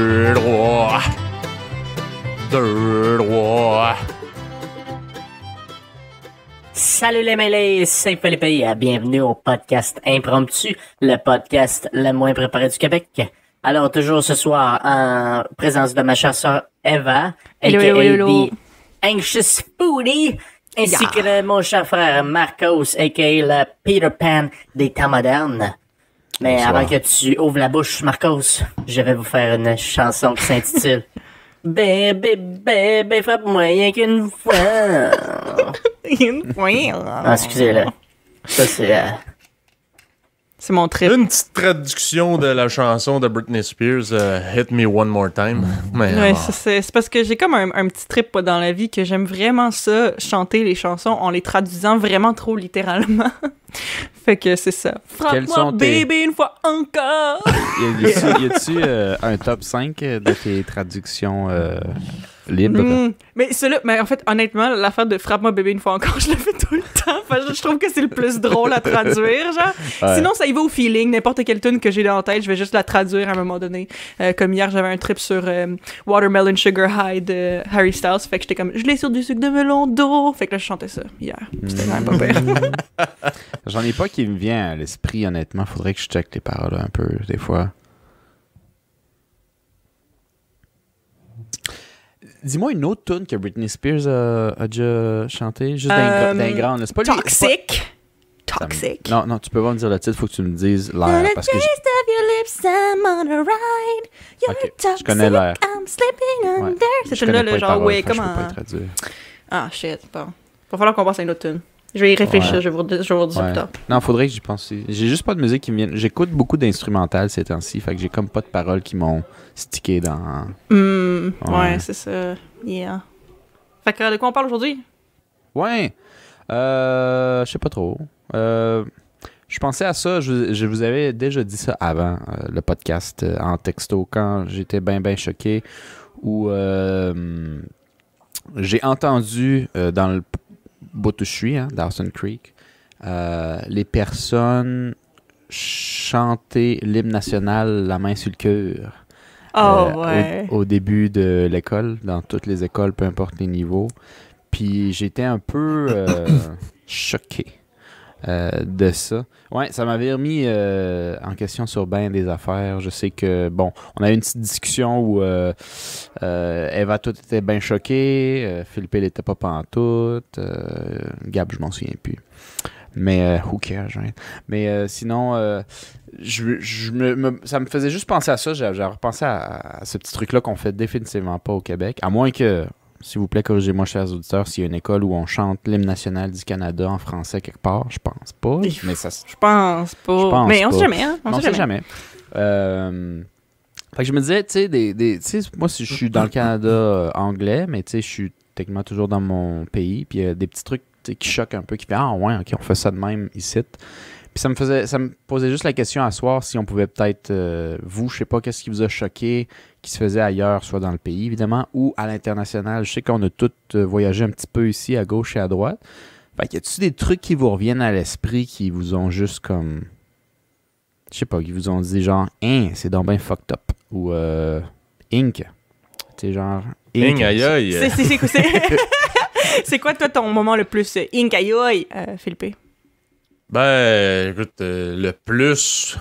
Deux droits. Deux droits. Salut les mêlés, c'est Philippe et bienvenue au podcast Impromptu, le podcast le moins préparé du Québec. Alors toujours ce soir en présence de ma chère sœur Eva, a.k.a. The Anxious Foodie, ainsi que de mon cher frère Marcos, a.k.a. le Peter Pan des temps modernes. Mais Bonsoir. avant que tu ouvres la bouche, Marcos, je vais vous faire une chanson qui s'intitule Bébé, bébé, frappe-moi rien qu'une fois. Ah, excusez-le. Ça, C'est mon trip. Une petite traduction de la chanson de Britney Spears, Hit Me One More Time. Mais, Ouais, c'est parce que j'ai comme un petit trip dans la vie que j'aime vraiment ça, chanter les chansons en les traduisant vraiment trop littéralement. Fait que c'est ça. Quels Frappe-moi, sont tes- bébé, une fois encore! Y a-tu un top 5 de tes traductions libres? Mais en fait, honnêtement, l'affaire de Frappe-moi, bébé, une fois encore, je le fais tout le temps. Parce que je trouve que c'est le plus drôle à traduire, genre. Ouais. Sinon, ça y va au feeling. N'importe quelle tune que j'ai dans la tête, je vais juste la traduire à un moment donné. Comme hier, j'avais un trip sur Watermelon Sugar High de Harry Styles. Fait que j'étais comme, je l'ai sur du sucre de melon d'eau. Fait que là, je chantais ça hier. C'était quand même pas pire. J'en ai pas qui me vient à l'esprit, honnêtement. Faudrait que je check les paroles un peu, des fois. Dis-moi une autre tune que Britney Spears a déjà chanté, juste d'un grand. là. C'est pas lui. Toxic. c'est pas- Toxic. Non, tu peux pas me dire le titre, faut que tu me dises l'air. Parce que of your lips, I'm on a ride. You're Ok, toxic, je connais l'air. I'm slipping Ouais. under. je C'est connais là, pas le les genre, paroles, ouais, fait que comment... je peux pas y traduire. Ah, shit, bon. Va falloir qu'on passe à une autre tune. Je vais y réfléchir, Ouais. je vais vous dire ça Ouais. plus tard. Non, faudrait que j'y pense. J'ai juste pas de musique qui me vient. J'écoute beaucoup d'instrumentales ces temps-ci, fait que j'ai comme pas de paroles qui m'ont stické dans... Ouais, Ouais. c'est ça. Yeah. Fait que de quoi on parle aujourd'hui? Ouais. Je sais pas trop. Je pensais à ça, je vous avais déjà dit ça avant, le podcast en texto, quand j'étais bien choqué, où j'ai entendu dans le bout où je suis, Dawson Creek, les personnes chanter l'hymne national la main sur le cœur. Ouais. Au début de l'école, dans toutes les écoles, peu importe les niveaux. Puis j'étais un peu choqué de ça. Ouais, ça m'avait remis en question sur bien des affaires. Je sais que, bon, on a eu une petite discussion où Eva, tout était bien choqué. Philippe, il était pas pantoute. Gab, je m'en souviens plus. Mais who cares, hein? Mais sinon, ça me faisait juste penser à ça. J'ai repensé à ce petit truc-là qu'on fait définitivement pas au Québec. À moins que, s'il vous plaît, corrigez-moi, chers auditeurs, s'il y a une école où on chante l'hymne national du Canada en français quelque part, je pense pas. Mais ça, Je pense pas. Je pense Mais on pas. sait jamais, hein? on sait jamais. Fait que je me disais, tu sais, moi, si je suis dans le Canada anglais, mais tu sais, je suis techniquement toujours dans mon pays, puis il y a des petits trucs qui choquent un peu, qui fait ah ouais, ok, on fait ça de même ici. Puis ça me posait juste la question à soir si on pouvait peut-être, vous, je sais pas, qu'est-ce qui vous a choqué, qui se faisait ailleurs, soit dans le pays, évidemment, ou à l'international. Je sais qu'on a tous voyagé un petit peu ici, à gauche et à droite. Fait que y a-tu des trucs qui vous reviennent à l'esprit, qui vous ont juste comme, je sais pas, qui vous ont dit genre, hein, c'est donc bien fucked up, ou Inc. Tu sais, genre, Ing, aïe aïe. C'est quoi, c'est quoi, toi, ton moment le plus incayoï, Philippe? Ben, écoute, le plus...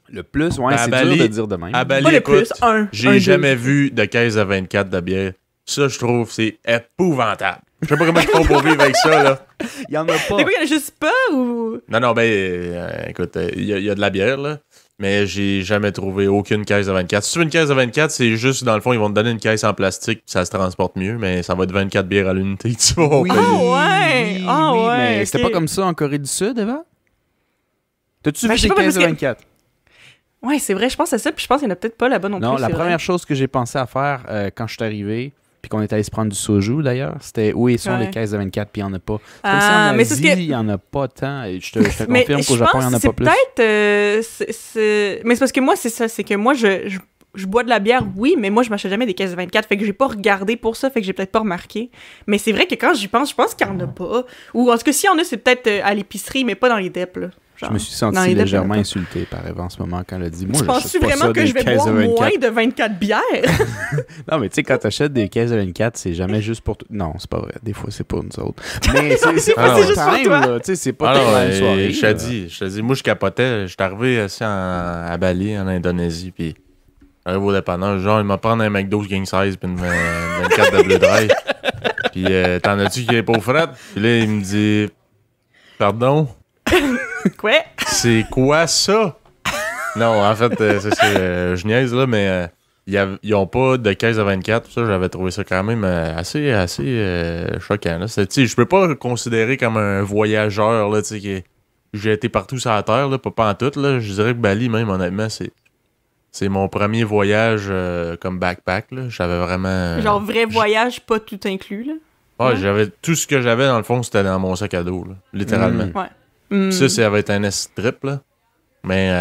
Le plus, ouais, Ben, c'est Bali- dur de dire de même. À Bali, Pas le écoute, plus, un. j'ai jamais vu de caisse à 24 de bière. Ça, je trouve, c'est épouvantable. Je sais pas comment ils font pour vivre avec ça, là. Il y en a pas. C'est quoi, il y en a juste pas, ou... Non, écoute, il y a de la bière, là. Mais j'ai jamais trouvé aucune caisse à 24. Si tu veux une caisse à 24, c'est juste, dans le fond, ils vont te donner une caisse en plastique, puis ça se transporte mieux, mais ça va être 24 bières à l'unité, tu vas Oui, payer. ouais! oui, Ah, oui, ouais, mais c'était ok. pas comme ça en Corée du Sud, Eva? T'as-tu Ben, vu je sais des pas, 15 parce à que- 24? Ouais, c'est vrai, je pense à ça, puis je pense qu'il y en a peut-être pas là-bas non plus. Non, la c'est première vrai. chose que j'ai pensé à faire quand je suis arrivé, puis qu'on est allé se prendre du soju d'ailleurs, c'était où sont Ouais. les caisses de 24, puis il n'y en a pas. C'est Ah, comme si en mais c'est Asie, ce que- il n'y en a pas tant. Et je te Mais confirme qu'au je Japon, il pense n'y en a que pas plus. c'est peut-être... Mais c'est parce que moi, c'est ça, c'est que moi, je bois de la bière, oui, mais moi, je m'achète jamais des caisses de 24, fait que j'ai pas regardé pour ça, fait que j'ai peut-être pas remarqué. Mais c'est vrai que quand j'y pense, je pense qu'il y en a pas. Ou en tout cas, s'il y en a, c'est peut-être à l'épicerie, mais pas dans les DEP, là. Je me suis senti Non, il légèrement était insulté par Eve en ce moment quand elle a dit moi Tu penses-tu j'achète pas vraiment ça que des je vais caisses boire de 24. moins de 24 bières? Non, mais tu sais, quand t'achètes des caisses de 24, c'est jamais juste pour toi. Non, c'est pas vrai. Des fois, c'est pour nous autres. Mais c'est Ah, pas c'est tout juste le pour time, toi. là. Tu sais, c'est pas Alors, toute la même soirée. je te dis, moi, je capotais. Je suis arrivé assis à Bali, en Indonésie, puis j'arrive au dépanneur. Genre, il m'a pris un McDo King Size, puis une 24 de Bleu Dry. Puis, t'en as-tu qui est pas frette? Puis là, il me dit, pardon? Quoi? C'est quoi ça? Non, en fait, je niaise, là, mais ils ont pas de caisse de 24. Ça, j'avais trouvé ça quand même assez choquant. Là. Je peux pas le considérer comme un voyageur, là, j'ai été partout sur la Terre, là, pas en tout. Là. Je dirais que Bali, même, honnêtement, c'est mon premier voyage comme backpack. Là. J'avais vraiment... Genre vrai voyage, pas tout inclus, là. Ouais, j'avais tout ce que j'avais, dans le fond, c'était dans mon sac à dos, là, littéralement. Ouais. Ça, ça avait été un S-trip, là. Mais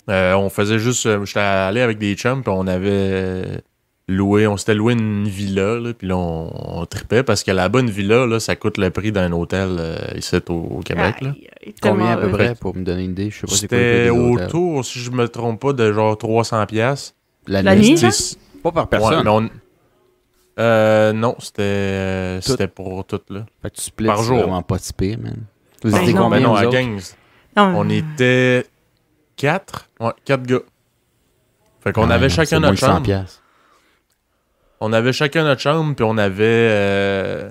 on faisait juste... J'étais allé avec des chums, puis on avait on s'était loué une villa, là, puis là, on tripait, parce que là-bas, une villa, là, ça coûte le prix d'un hôtel ici au Québec, là. Combien à peu tellement près, pour me donner une idée? Je sais pas c'est quoi le C'était prix des hôtels. autour, si je me trompe pas, de genre 300$. La nuit, là? Pas par Ouais, personne. mais non, c'était pour tout, là. Fait que tu splits, par c'est jour. vraiment pas si pire, man. Vous Ben étiez non. combien, Mais non, vous à autres? gang, Non, on était 4. Ouais, 4 gars. Fait qu'on Ah, avait non, chacun c'est moins notre que 100 chambre. piastres. On avait chacun notre chambre, puis on avait...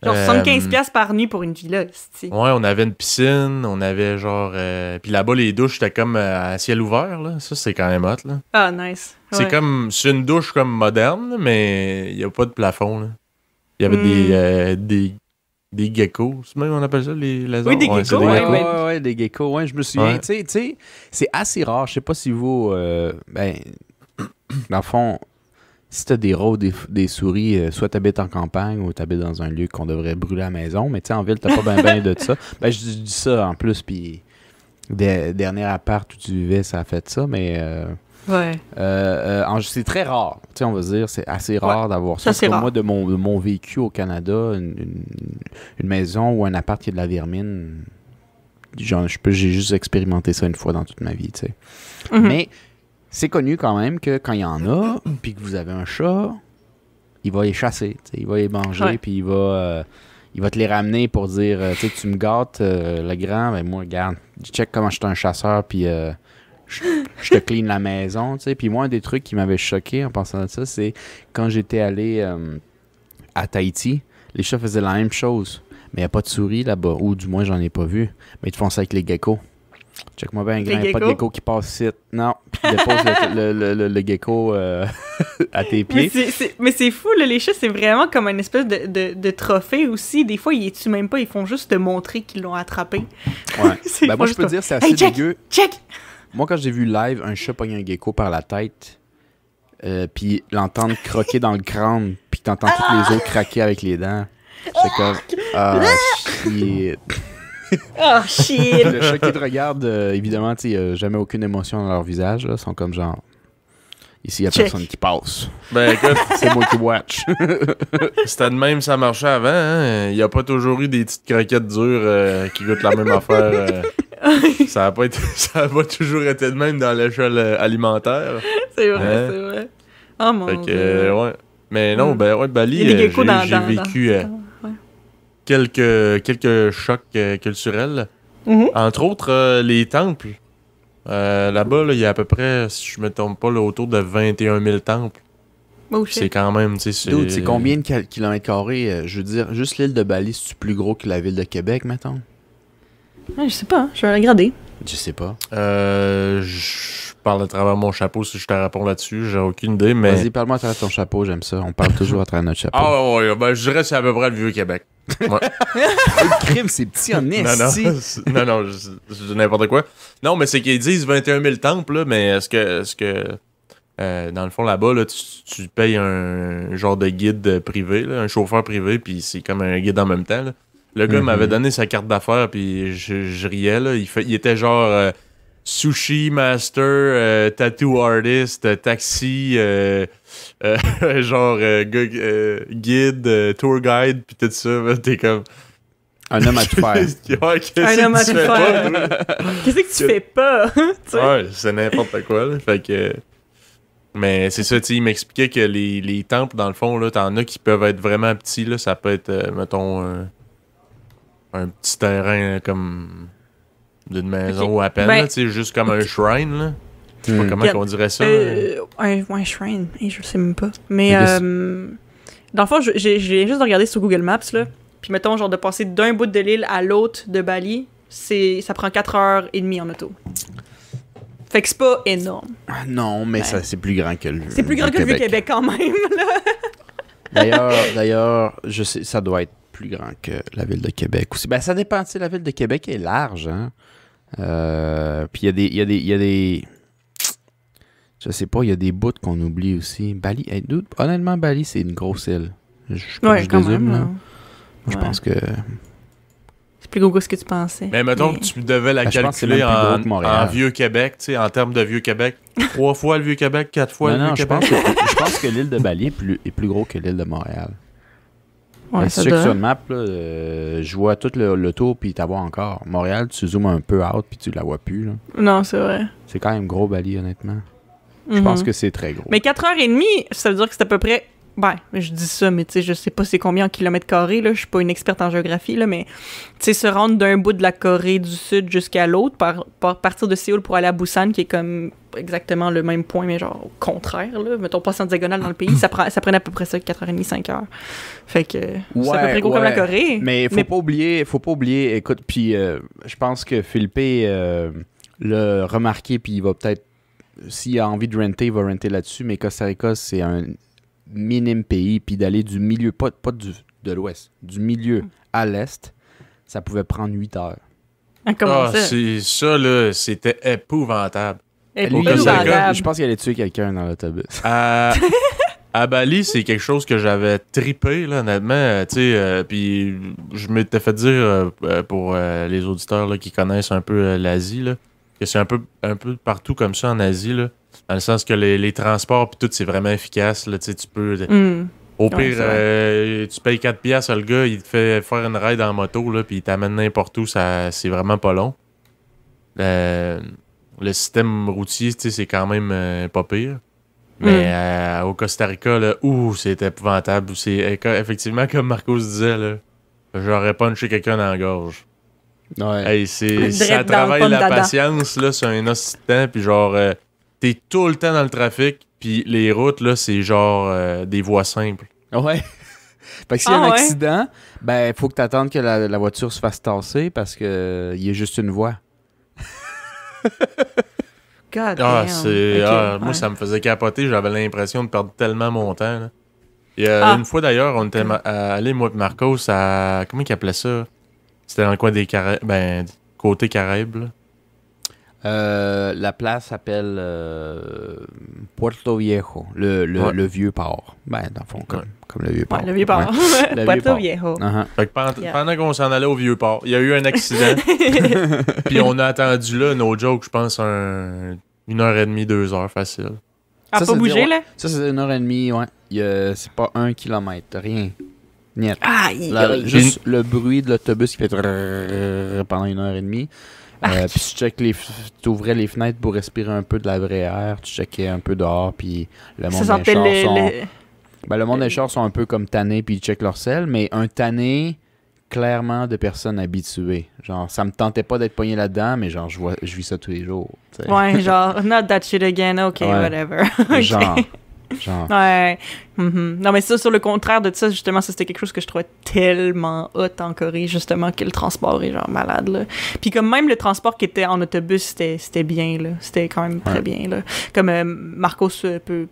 Genre 75$ par nuit pour une villa, c'est. Ouais, on avait une piscine, on avait genre... Puis là-bas, les douches, c'était comme à ciel ouvert, là. Ça, c'est quand même hot, là. Ah, nice. C'est Ouais. comme... C'est une douche comme moderne, là, mais il n'y a pas de plafond, là. Il y avait des geckos. C'est même on appelle ça, les Oui, des ouais, c'est geckos, Ouais, geckos. ouais. ouais, des geckos. Ouais, je me souviens. Ouais. Tu sais, c'est assez rare. Je sais pas si vous... ben, dans le fond, si t'as des rats ou des souris, soit t'habites en campagne ou t'habites dans un lieu qu'on devrait brûler à la maison, mais tu sais, en ville, t'as pas ben de ça. Ben, je dis ça en plus, puis dernier appart où tu vivais, ça a fait ça, mais... Ouais. c'est très rare, tu sais, on va dire, c'est assez rare d'avoir ça. Ça, c'est Parce que rare. moi, de mon vécu au Canada, une maison ou un appart qui a de la vermine, genre, j'ai juste expérimenté ça une fois dans toute ma vie, tu sais. Mhm. Mais c'est connu quand même que quand il y en a, puis que vous avez un chat, il va les chasser, tu sais, il va les manger, Ouais. puis il va te les ramener pour dire, tu sais, tu me gâtes, le grand, ben moi, regarde, check comment je suis un chasseur, puis je te clean la maison, tu sais. Puis moi, un des trucs qui m'avait choqué en pensant à ça, c'est quand j'étais allé à Tahiti, les chats faisaient la même chose. Mais il n'y a pas de souris là-bas, ou du moins, j'en ai pas vu. Mais ils te font ça avec les geckos. Check-moi bien, grand, il n'y a pas de geckos? gecko qui passe ici. Non, puis ils déposent le gecko à tes pieds. Mais c'est fou, là, les chats, c'est vraiment comme une espèce de trophée aussi. Des fois, ils les tuent même pas, ils font juste te montrer qu'ils l'ont attrapé. Ouais. C'est Ben, moi, je juste peux pas- dire, c'est assez Hey, check! dégueu. Check! Moi, quand j'ai vu live un chat pogner un gecko par la tête, puis l'entendre croquer dans le crâne, puis t'entends tous les autres craquer avec les dents, c'est comme... Ah, shit. Oh, shit! Le chat qui te regarde, évidemment, tu sais, jamais aucune émotion dans leur visage, là. Ils sont comme genre... Ici, il n'y a Check. personne qui passe. Ben écoute, C'est moi qui watch. c'était de même ça marchait avant. Hein? Il n'y a pas toujours eu des petites croquettes dures qui goûtent la même affaire. Ça a pas toujours été de même dans l'échelle alimentaire. C'est vrai, Hein? c'est vrai. Oh mon Fait que, dieu. ouais. Mais non, ben ouais, Bali, Il y a des geckos j'ai vécu ouais. quelques chocs culturels. Mhm. Entre autres, les temples. Là-bas, là, il y a à peu près, si je me trompe pas, là, autour de 21 000 temples. Oh C'est shit. quand même, tu sais, Dude, c'est combien de kilomètres carrés? Je veux dire, juste l'île de Bali, c'est plus gros que la ville de Québec, mettons? Ouais, je sais pas, je vais regarder. Je sais pas. Je parle à travers mon chapeau si je te réponds là-dessus, j'ai aucune idée, mais... Vas-y, parle-moi à travers ton chapeau, j'aime ça. On parle toujours à travers notre chapeau. Ah ouais, ben je dirais que c'est à peu près le Vieux-Québec. Ouais. Le crime, c'est petit en non, esti. non, je dis n'importe quoi. Non, mais c'est qu'ils disent 21 000 temples, là, mais est-ce que dans le fond, là-bas, là, tu payes un genre de guide privé, là, un chauffeur privé, puis c'est comme un guide en même temps, là. Le gars m'avait donné sa carte d'affaires, puis je riais, là. Il était genre sushi master, tattoo artist, taxi, genre guide, tour guide, puis tout ça. T'es comme... Un homme à tout faire. Ouais, qu'est-ce Un homme que à tu tout fais pas, faire. toi? Qu'est-ce que tu fais pas? Tu sais? Ouais, c'est n'importe quoi, là. Fait que... Mais c'est ça, tu sais, il m'expliquait que les temples, dans le fond, là, t'en as qui peuvent être vraiment petits, là. Ça peut être, mettons, un petit terrain comme d'une maison Ok. ou à peine, Ben, là, tu sais, juste comme un shrine, là. Je sais pas comment Regarde, qu'on dirait ça. un shrine, je sais même pas. Mais Mais qu'est-ce- dans le fond, j'ai juste regardé sur Google Maps, là. Puis mettons, genre, de passer d'un bout de l'île à l'autre de Bali, ça prend 4h30 en auto. Fait que c'est pas énorme. Non, mais Ouais. ça, c'est plus grand que le C'est plus grand que le Vieux-Québec quand même, là. D'ailleurs, je sais, ça doit être plus grand que la ville de Québec aussi. Ben, ça dépend, tu sais, la ville de Québec est large, hein. Puis il y a des... Je sais pas, il y a des bouts qu'on oublie aussi. Bali, hey, dude, honnêtement, Bali, c'est une grosse île. Je Quand désume, même, là. là. Je Ouais. pense que... C'est plus gros que ce que tu pensais. Mais mettons que tu devais la Ben, je pense que c'est calculer même plus gros que Montréal. en Vieux-Québec, tu sais, en termes de Vieux-Québec. 3 fois le Vieux-Québec, 4 fois Non, le non, je Vieux-Québec. pense que l'île de Bali est plus gros que l'île de Montréal. Ouais, Si ça tu checkes doit. sur une map, là, je vois tout le tour, puis t'as vois encore. Montréal, tu zoomes un peu out, puis tu la vois plus. Là. Non, c'est vrai. C'est quand même gros, Bali, honnêtement. Je pense que c'est très gros. Mais 4h30, ça veut dire que c'est à peu près... Ben, je dis ça, mais tu sais, je sais pas c'est combien en kilomètres carrés, là. Je suis pas une experte en géographie, là, mais... Tu sais, se rendre d'un bout de la Corée du Sud jusqu'à l'autre, partir de Séoul pour aller à Busan, qui est comme exactement le même point, mais genre au contraire, là. Mettons, pas en diagonale dans le pays, ça prenait à peu près ça, 4h30, 5h. Fait que... c'est à peu près gros comme la Corée. Mais faut pas oublier, écoute, puis je pense que Philippe l'a remarqué, puis il va peut-être, s'il a envie de renter, il va renter là-dessus, mais Costa Rica, c'est un minime pays, puis d'aller du milieu, pas de l'ouest, du milieu à l'est, ça pouvait prendre 8 heures. Ah, comment ça? C'est ça, là, c'était épouvantable. Lui, Épouvantable. je pense qu'il allait tuer quelqu'un dans l'autobus. À Bali, c'est quelque chose que j'avais trippé, là, honnêtement. Tu sais, puis je m'étais fait dire, pour les auditeurs là, qui connaissent un peu l'Asie, là, que c'est un peu partout comme ça en Asie, là, dans le sens que les transports puis tout, c'est vraiment efficace. Là, tu sais, tu peux... Au Ouais, pire, c'est tu payes 4 piastres, le gars, il te fait faire une ride en moto, là, puis il t'amène n'importe où, c'est vraiment pas long. Le système routier, tu sais, c'est quand même pas pire. Mais au Costa Rica, là, c'est épouvantable. C'est effectivement, comme Marcos disait, là, j'aurais punché quelqu'un dans la gorge. Ouais. Hey, Direct ça dans travaille le la dada. patience, là, c'est un hostie de temps, puis genre, t'es tout le temps dans le trafic, puis les routes, là, c'est genre des voies simples. Ouais. Fait que s'il y a un Ah ouais? accident, ben, il faut que tu attendes que la voiture se fasse tasser parce que il y a juste une voie. God Ah, damn. Ok, moi, ouais. ça me faisait capoter. J'avais l'impression de perdre tellement mon temps. Là. Et, une fois d'ailleurs, on était allé, moi et Marcos, à. Comment ils appelaient ça? C'était dans le coin des Caraïbes. Ben, côté Caraïbes. Là. La place s'appelle Puerto Viejo, le vieux port. Ben, dans le fond, comme le vieux port. Ouais, le vieux port. Ouais. Le Puerto vieux port. Viejo. Uh-huh. Fait que Yeah. pendant qu'on s'en allait au Vieux-Port, il y a eu un accident. Puis on a attendu là, no joke, je pense, 1h30, 2h facile. A Ça, pas c'est bougé, dire, là? Ça, c'est 1h30, ouais. C'est pas 1 kilomètre, rien. Niet. Aïe, aïe. Juste le bruit de l'autobus qui fait pendant 1h30. Puis tu ouvrais les fenêtres pour respirer un peu de la vraie air, tu checkais un peu dehors, puis le monde Ça des sentait chars sont... le... Ben, le monde des chars sont un peu comme tannés, puis ils checkent leur sel, mais un tanné, clairement, de personnes habituées. Genre, ça me tentait pas d'être pogné là-dedans, mais genre, je vis ça tous les jours. T'sais. Ouais, genre, not that shit again, ok, Ouais. whatever. Ok. Genre. Ouais. Mhm. Non, mais ça, sur le contraire de ça, justement, ça, c'était quelque chose que je trouvais tellement hot en Corée, justement, que le transport est genre malade, là. Puis comme même le transport qui était en autobus, c'était bien, là. C'était quand même très bien, là. Comme Marcos peut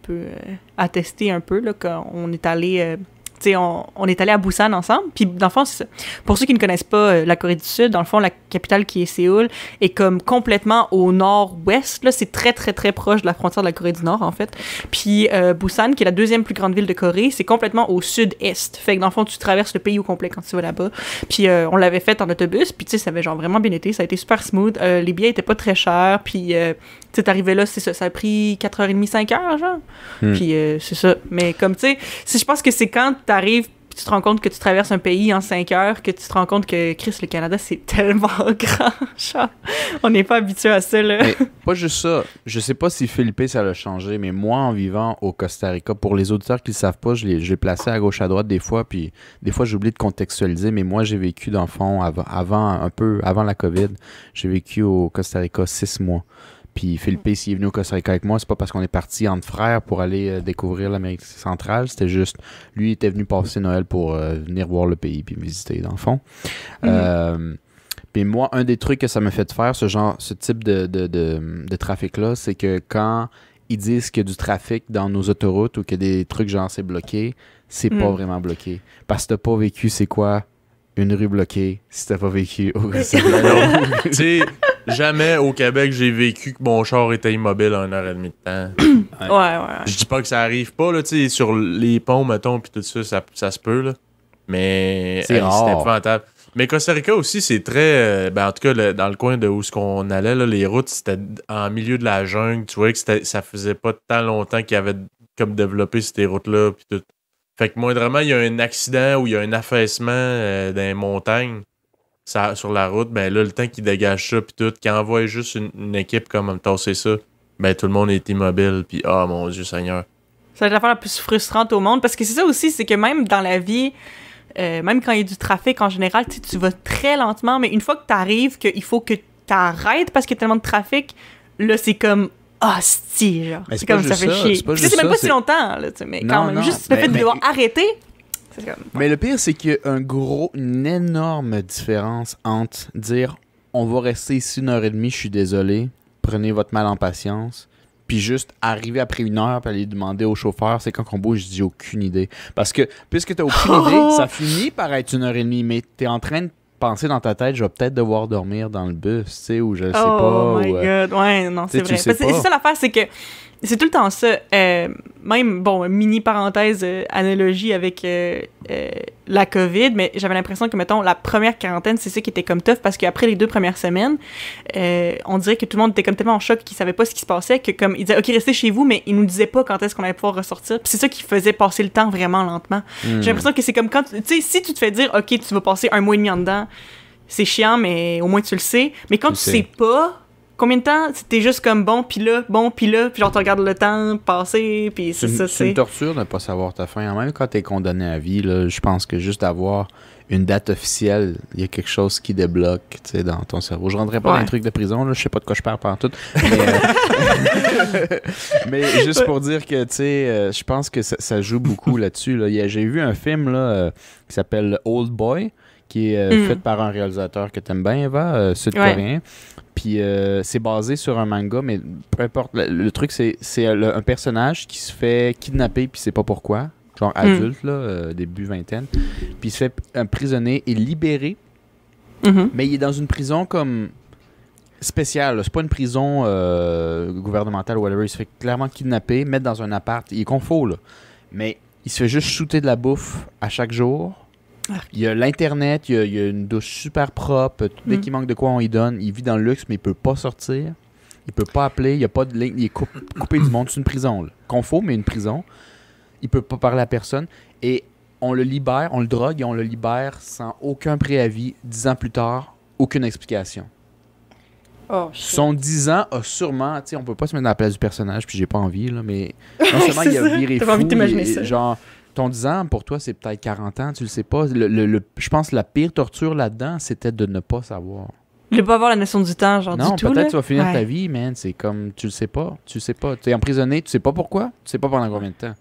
attester un peu, là, qu'on est allé... tu sais, on est allé à Busan ensemble. Puis, dans le fond, c'est ça. Pour ceux qui ne connaissent pas la Corée du Sud, dans le fond, la capitale qui est Séoul est comme complètement au nord-ouest. Là, c'est très, très, très proche de la frontière de la Corée du Nord, en fait. Puis, Busan, qui est la deuxième plus grande ville de Corée, c'est complètement au sud-est. Fait que, dans le fond, tu traverses le pays au complet quand tu vas là-bas. Puis, on l'avait fait en autobus. Puis, tu sais, ça avait genre vraiment bien été. Ça a été super smooth. Les billets étaient pas très chers. Puis, tu sais, t'arrivais là, c'est ça. Ça a pris 4h30, 5h, genre. Puis, c'est ça. Mais comme, tu sais, je pense que c'est quand t'arrives Puis tu te rends compte que tu traverses un pays en 5 heures, que tu te rends compte que, Chris, le Canada, c'est tellement grand. Genre, on n'est pas habitué à ça, là. Mais pas juste ça. Je sais pas si Philippe, ça l'a changé, mais moi, en vivant au Costa Rica, pour les auditeurs qui le savent pas, je l'ai placé à gauche, à droite des fois, puis des fois, j'oublie de contextualiser, mais moi, j'ai vécu, dans le fond, un peu avant la COVID, j'ai vécu au Costa Rica 6 mois. Puis Philippe, s'il est venu au Costa Rica avec moi, c'est pas parce qu'on est partis entre frères pour aller découvrir l'Amérique centrale. C'était juste, lui il était venu passer Noël pour venir voir le pays puis visiter, dans le fond. Puis moi, un des trucs que ça m'a fait faire, ce type de trafic-là, c'est que quand ils disent qu'il y a du trafic dans nos autoroutes ou qu'il y a des trucs genre c'est bloqué, c'est pas vraiment bloqué. Parce que t'as pas vécu, c'est quoi une rue bloquée si t'as pas vécu au Costa Rica. Tu sais, jamais au Québec j'ai vécu que mon char était immobile 1h30 de temps. Ouais. Je dis pas que ça arrive pas, là, tu sais, sur les ponts, mettons, pis tout ça, ça se peut, là. Mais c'est rare. c'était épouvantable. Mais Costa Rica aussi, c'est très... en tout cas, dans le coin de où on allait, là, les routes, c'était en milieu de la jungle. Tu vois que ça faisait pas tant longtemps qu'ils avaient comme développé ces routes-là, puis tout. Fait que moindrement, il y a un accident ou il y a un affaissement dans les montagnes sur la route, ben là, le temps qu'ils dégagent ça, puis tout, qu'ils envoient juste une équipe comme me tasser ça, ben tout le monde est immobile, puis oh mon Dieu Seigneur. Ça va être l'affaire la plus frustrante au monde, parce que c'est ça aussi, c'est que même dans la vie, même quand il y a du trafic en général, tu vas très lentement, mais une fois que t'arrives, qu'il faut que t'arrêtes parce qu'il y a tellement de trafic, là, c'est comme... si, genre. C'est comme ça fait chier. C'est même pas si longtemps, là, mais quand même. Juste le fait de devoir arrêter, c'est comme... Mais le pire, c'est qu'il y a une énorme différence entre dire on va rester ici 1h30, je suis désolé, prenez votre mal en patience, puis juste arriver après 1 heure puis aller demander au chauffeur c'est quand qu'on bouge, je dis aucune idée. Parce que puisque t'as aucune idée, ça finit par être 1h30, mais t'es en train de penser dans ta tête, je vais peut-être devoir dormir dans le bus, tu sais, ou je sais pas. Oh my God, ouais, non, c'est vrai. C'est ça l'affaire, c'est que c'est tout le temps ça. Même, bon, mini parenthèse, analogie avec la COVID, mais j'avais l'impression que, mettons, la première quarantaine, c'est ça qui était comme tough, parce qu'après les 2 premières semaines, on dirait que tout le monde était comme tellement en choc qu'ils savaient pas ce qui se passait, que comme, ils disaient, OK, restez chez vous, mais ils nous disaient pas quand est-ce qu'on allait pouvoir ressortir. Puis c'est ça qui faisait passer le temps vraiment lentement. J'ai l'impression que c'est comme quand, tu sais, si tu te fais dire, OK, tu vas passer 1 mois et demi en dedans, c'est chiant, mais au moins tu le sais. Mais quand tu sais pas, combien de temps t'es juste comme bon, puis là, puis genre tu regardes le temps passer, puis c'est ça, c'est une torture de ne pas savoir ta fin. Même quand t'es condamné à vie, là, je pense que juste d'avoir une date officielle, il y a quelque chose qui débloque, tu sais, dans ton cerveau. Je rentrerai pas dans les trucs de prison, là, je sais pas de quoi je parle pendant tout. Mais juste pour dire que, tu sais, je pense que ça joue beaucoup là-dessus. Là. J'ai vu un film là, qui s'appelle Old Boy, qui est fait par un réalisateur que t'aimes bien, Eva, sud-coréen. Ouais. Puis c'est basé sur un manga, mais peu importe. Le truc, c'est un personnage qui se fait kidnapper, puis c'est pas pourquoi. Genre adulte, là, début vingtaine. Puis il se fait emprisonner et libéré. Mais il est dans une prison comme spéciale. Là. C'est pas une prison gouvernementale ou whatever. Il se fait clairement kidnapper, mettre dans un appart. Il est confort, là. Mais il se fait juste shooter de la bouffe à chaque jour. Il y a l'Internet, il y a une douche super propre. Dès qu'il manque de quoi, on y donne. Il vit dans le luxe, mais il peut pas sortir. Il peut pas appeler. Il y a pas de ligne. Il est coupé du monde. C'est une prison. Là. Confort, mais une prison. Il peut pas parler à personne. Et on le libère, on le drogue et on le libère sans aucun préavis. 10 ans plus tard, aucune explication. Son 10 ans a sûrement... Tu sais, on peut pas se mettre dans la place du personnage, puis j'ai pas envie, là, mais non seulement il a viré fou. T'as envie d'imaginer ça. Genre... Ton 10 ans, pour toi, c'est peut-être 40 ans, tu le sais pas. Je pense que la pire torture là-dedans, c'était de ne pas savoir. De pas avoir la notion du temps, genre non, du tout. Non, peut-être tu vas finir ta vie, man. C'est comme, tu le sais pas. Tu sais pas. Tu es emprisonné, tu sais pas pourquoi. Tu sais pas pendant combien de temps.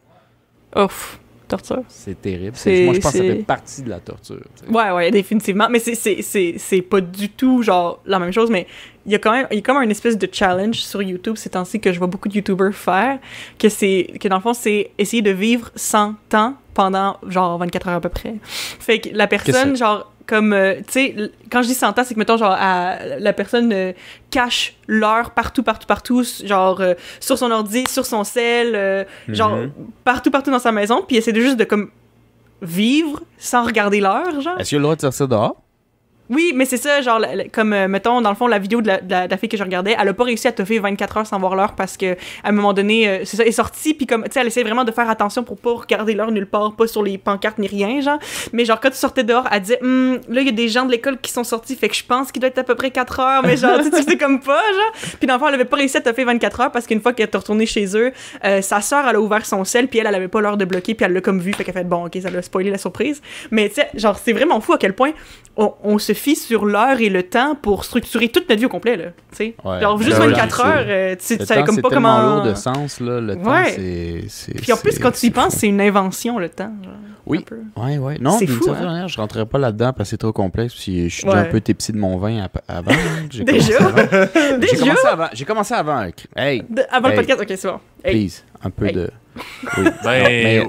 Ouf, torture. C'est terrible. Moi, je pense que ça fait partie de la torture. T'sais. Ouais, définitivement. Mais c'est pas du tout, genre, la même chose, mais il y a quand même une espèce de challenge sur YouTube ces temps-ci que je vois beaucoup de YouTubers faire, que dans le fond, c'est essayer de vivre sans temps pendant, genre, 24 heures à peu près. Fait que la personne, genre, comme, tu sais, quand je dis 100 ans, c'est que, mettons, genre, la personne cache l'heure partout, genre, sur son ordi, sur son cell, genre, partout dans sa maison, puis essaie juste de, comme, vivre sans regarder l'heure, genre. Est-ce qu'il a le droit de sortir dehors? Oui, mais c'est ça, genre, comme, mettons, dans le fond, la vidéo de la fille que je regardais, elle a pas réussi à toffer 24 heures sans voir l'heure parce que, à un moment donné, c'est ça, elle est sortie, puis comme, tu sais, elle essaie vraiment de faire attention pour pas regarder l'heure nulle part, pas sur les pancartes ni rien, genre. Mais genre, quand tu sortais dehors, elle disait, là, il y a des gens de l'école qui sont sortis, fait que je pense qu'il doit être à peu près 4 heures, mais genre, tu sais comme pas, genre. Puis dans le fond, elle avait pas réussi à toffer 24 heures parce qu'une fois qu'elle est retournée chez eux, sa sœur, elle a ouvert son sel, puis elle avait pas l'heure de bloquer, puis elle l'a comme vu, fait qu'elle fait, bon, ok, ça l'a spoilé la surprise. Mais tu sais, genre, c'est vraiment fou à quel point on se fie sur l'heure et le temps pour structurer toute notre vie au complet, là, tu sais. Ouais. Genre, juste 24 heures, tu savais comme pas comment... C'est tellement lourd de sens, là, le temps, c'est... Puis en plus, quand tu y penses, c'est une invention, le temps, genre. Oui, ouais. Non, c'est d'une fou, certaine manière, je rentrerai pas là-dedans parce que c'est trop complexe, puis je suis déjà un peu tipsy de mon vin avant. J'ai Déjà? J'ai commencé avant. Hey! Avant le podcast? Ok, c'est bon. Hey. Please, un peu de... Oui. Ben,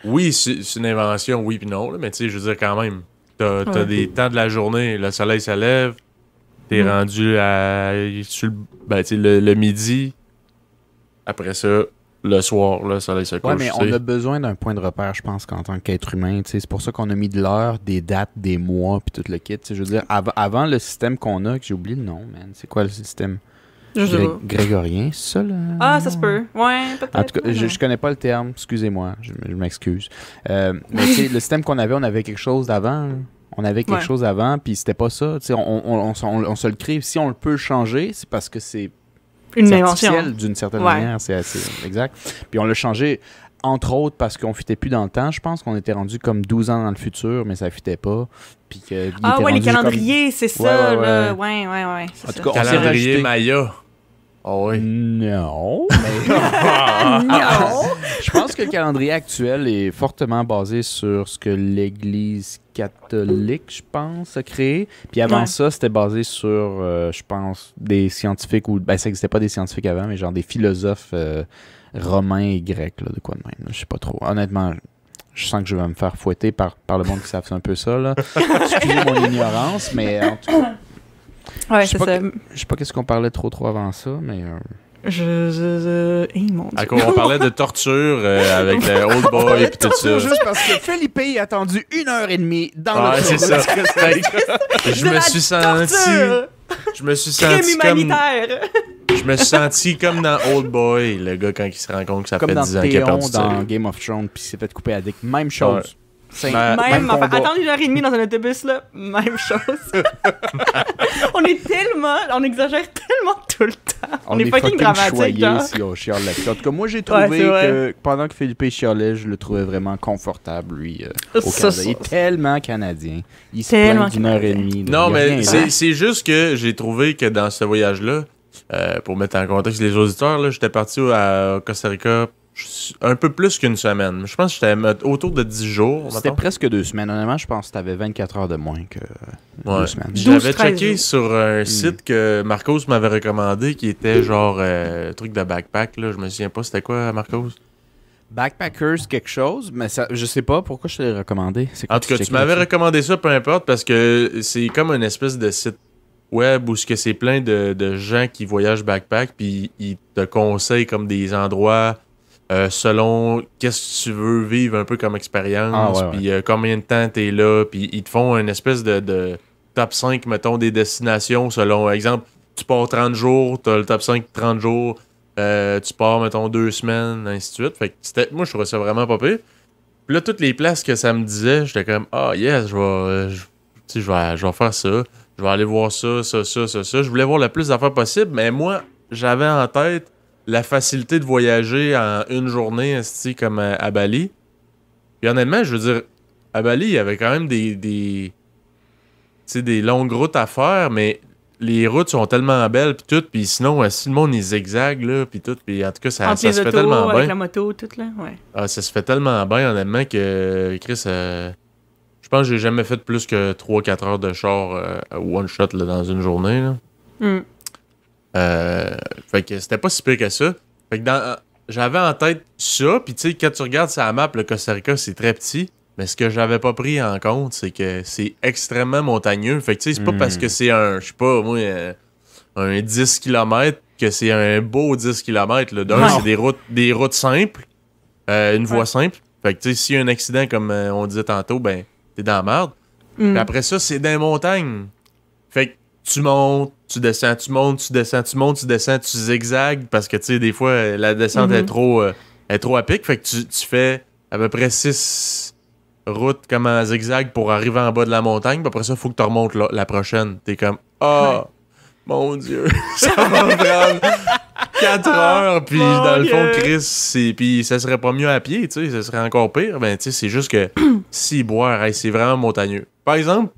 oui, c'est une invention, oui puis non, là, mais tu sais, je veux dire quand même, t'as des temps de la journée, le soleil se lève, t'es rendu le midi, après ça, le soir, le soleil se couche. Ouais, mais on a besoin d'un point de repère, je pense, qu'en tant qu'être humain, c'est pour ça qu'on a mis de l'heure, des dates, des mois, puis tout le kit. Je veux dire, avant le système qu'on a, que j'ai oublié le nom, man, c'est quoi le système? Grégorien, c'est ça, là? Ah, ça se peut. Ouais, peut-être. En tout cas, je connais pas le terme, excusez-moi, je m'excuse. Mais tu sais, le système qu'on avait, on avait quelque chose d'avant. On avait quelque chose avant, puis c'était pas ça. Tu sais, on se le crée. Si on le peut changer, c'est parce que c'est une invention. Artificiel d'une certaine manière, c'est assez exact. Puis on l'a changé, entre autres, parce qu'on fitait plus dans le temps. Je pense qu'on était rendu comme 12 ans dans le futur, mais ça fitait pas. Puis les calendriers, c'est ça, là. Ouais. En tout cas, calendrier Maya. Oh oui. Non. Je pense que le calendrier actuel est fortement basé sur ce que l'Église catholique, je pense, a créé. Puis avant ça, c'était basé sur, je pense, des scientifiques ou... Ben, ça n'existait pas des scientifiques avant, mais genre des philosophes romains et grecs, là, de quoi de même. Je sais pas trop. Honnêtement, je sens que je vais me faire fouetter par le monde qui savent un peu ça, là. Excusez mon ignorance, mais en tout cas... Ouais, c'est ça. Je sais pas qu'est-ce qu'on parlait trop avant ça, mais... Mon Dieu. On parlait de torture avec le Old Boy et tout ça. Juste parce que Philippe a attendu 1h30 dans le c'est ça. Je me suis senti comme... Je me suis senti comme dans Old Boy, le gars quand il se rend compte que ça comme fait 10 ans qu'il a perdu dans Game of Thrones puis il s'est fait couper à dick. Même chose. Même attendre 1h30 dans un autobus, là, même chose. On exagère tellement tout le temps. On est fucking dramatique, genre. Si on chiale là-dessus. En tout cas, moi, j'ai trouvé que pendant que Philippe chialait, je le trouvais vraiment confortable, lui, au Canada. Il est tellement canadien. Il se plaint d'une heure et demie. Non, mais c'est juste que j'ai trouvé que dans ce voyage-là, pour mettre en contexte les auditeurs, là, j'étais parti à Costa Rica un peu plus qu'une semaine. Je pense que j'étais autour de 10 jours. C'était presque 2 semaines. Honnêtement, je pense que tu avais 24 heures de moins que 2 semaines. J'avais checké sur un site que Marcos m'avait recommandé qui était genre truc de backpack. Là. Je me souviens pas c'était quoi, Marcos? Backpackers quelque chose, mais ça, je sais pas pourquoi je te l'ai recommandé. En tout cas, tu m'avais recommandé ça, peu importe, parce que c'est comme une espèce de site web où c'est plein de gens qui voyagent backpack, puis ils te conseillent comme des endroits selon qu'est-ce que tu veux vivre un peu comme expérience, puis combien de temps t'es là, puis ils te font une espèce de top 5, mettons, des destinations selon, exemple, tu pars 30 jours, t'as le top 5 30 jours, tu pars, mettons, 2 semaines, ainsi de suite. Fait que moi, je trouvais ça vraiment pas pire. Puis là, toutes les places que ça me disait, j'étais comme, yes, je vais faire ça. Je vais aller voir ça. Je voulais voir le plus d'affaires possible, mais moi, j'avais en tête la facilité de voyager en une journée, comme à Bali. Puis honnêtement, je veux dire, à Bali, il y avait quand même des longues routes à faire, mais les routes sont tellement belles, puis tout, puis sinon, si le monde est zigzag, là, puis tout, puis en tout cas, ça se fait tellement bien. Avec la moto, tout, là, ouais. Ah, ça se fait tellement bien, honnêtement, que Chris, je pense que j'ai jamais fait plus que 3-4 heures de char one shot là, dans une journée, là. Fait que c'était pas si pire que ça. Fait que j'avais en tête ça, puis tu sais, quand tu regardes sur la map, le Costa Rica, c'est très petit. Mais ce que j'avais pas pris en compte, c'est que c'est extrêmement montagneux. Fait que tu sais, c'est pas parce que c'est un 10 km que c'est un beau 10 km. Là. D'un, c'est des routes simples, une voie simple. Fait que tu sais, s'il y a un accident, comme on disait tantôt, ben, t'es dans la merde. Puis après ça, c'est des montagnes. Fait que tu montes, tu descends, tu montes, tu descends, tu montes, tu descends, tu zigzags parce que, tu sais, des fois, la descente est trop à pic. Fait que tu fais à peu près 6 routes comme en zigzag pour arriver en bas de la montagne. Puis après ça, il faut que tu remontes la prochaine. T'es comme, mon Dieu, ça va me prendre 4 heures. Puis dans le fond, Chris, puis ça serait pas mieux à pied, tu sais, ça serait encore pire. Ben, tu sais, c'est juste que si boire, c'est vraiment montagneux. Par exemple,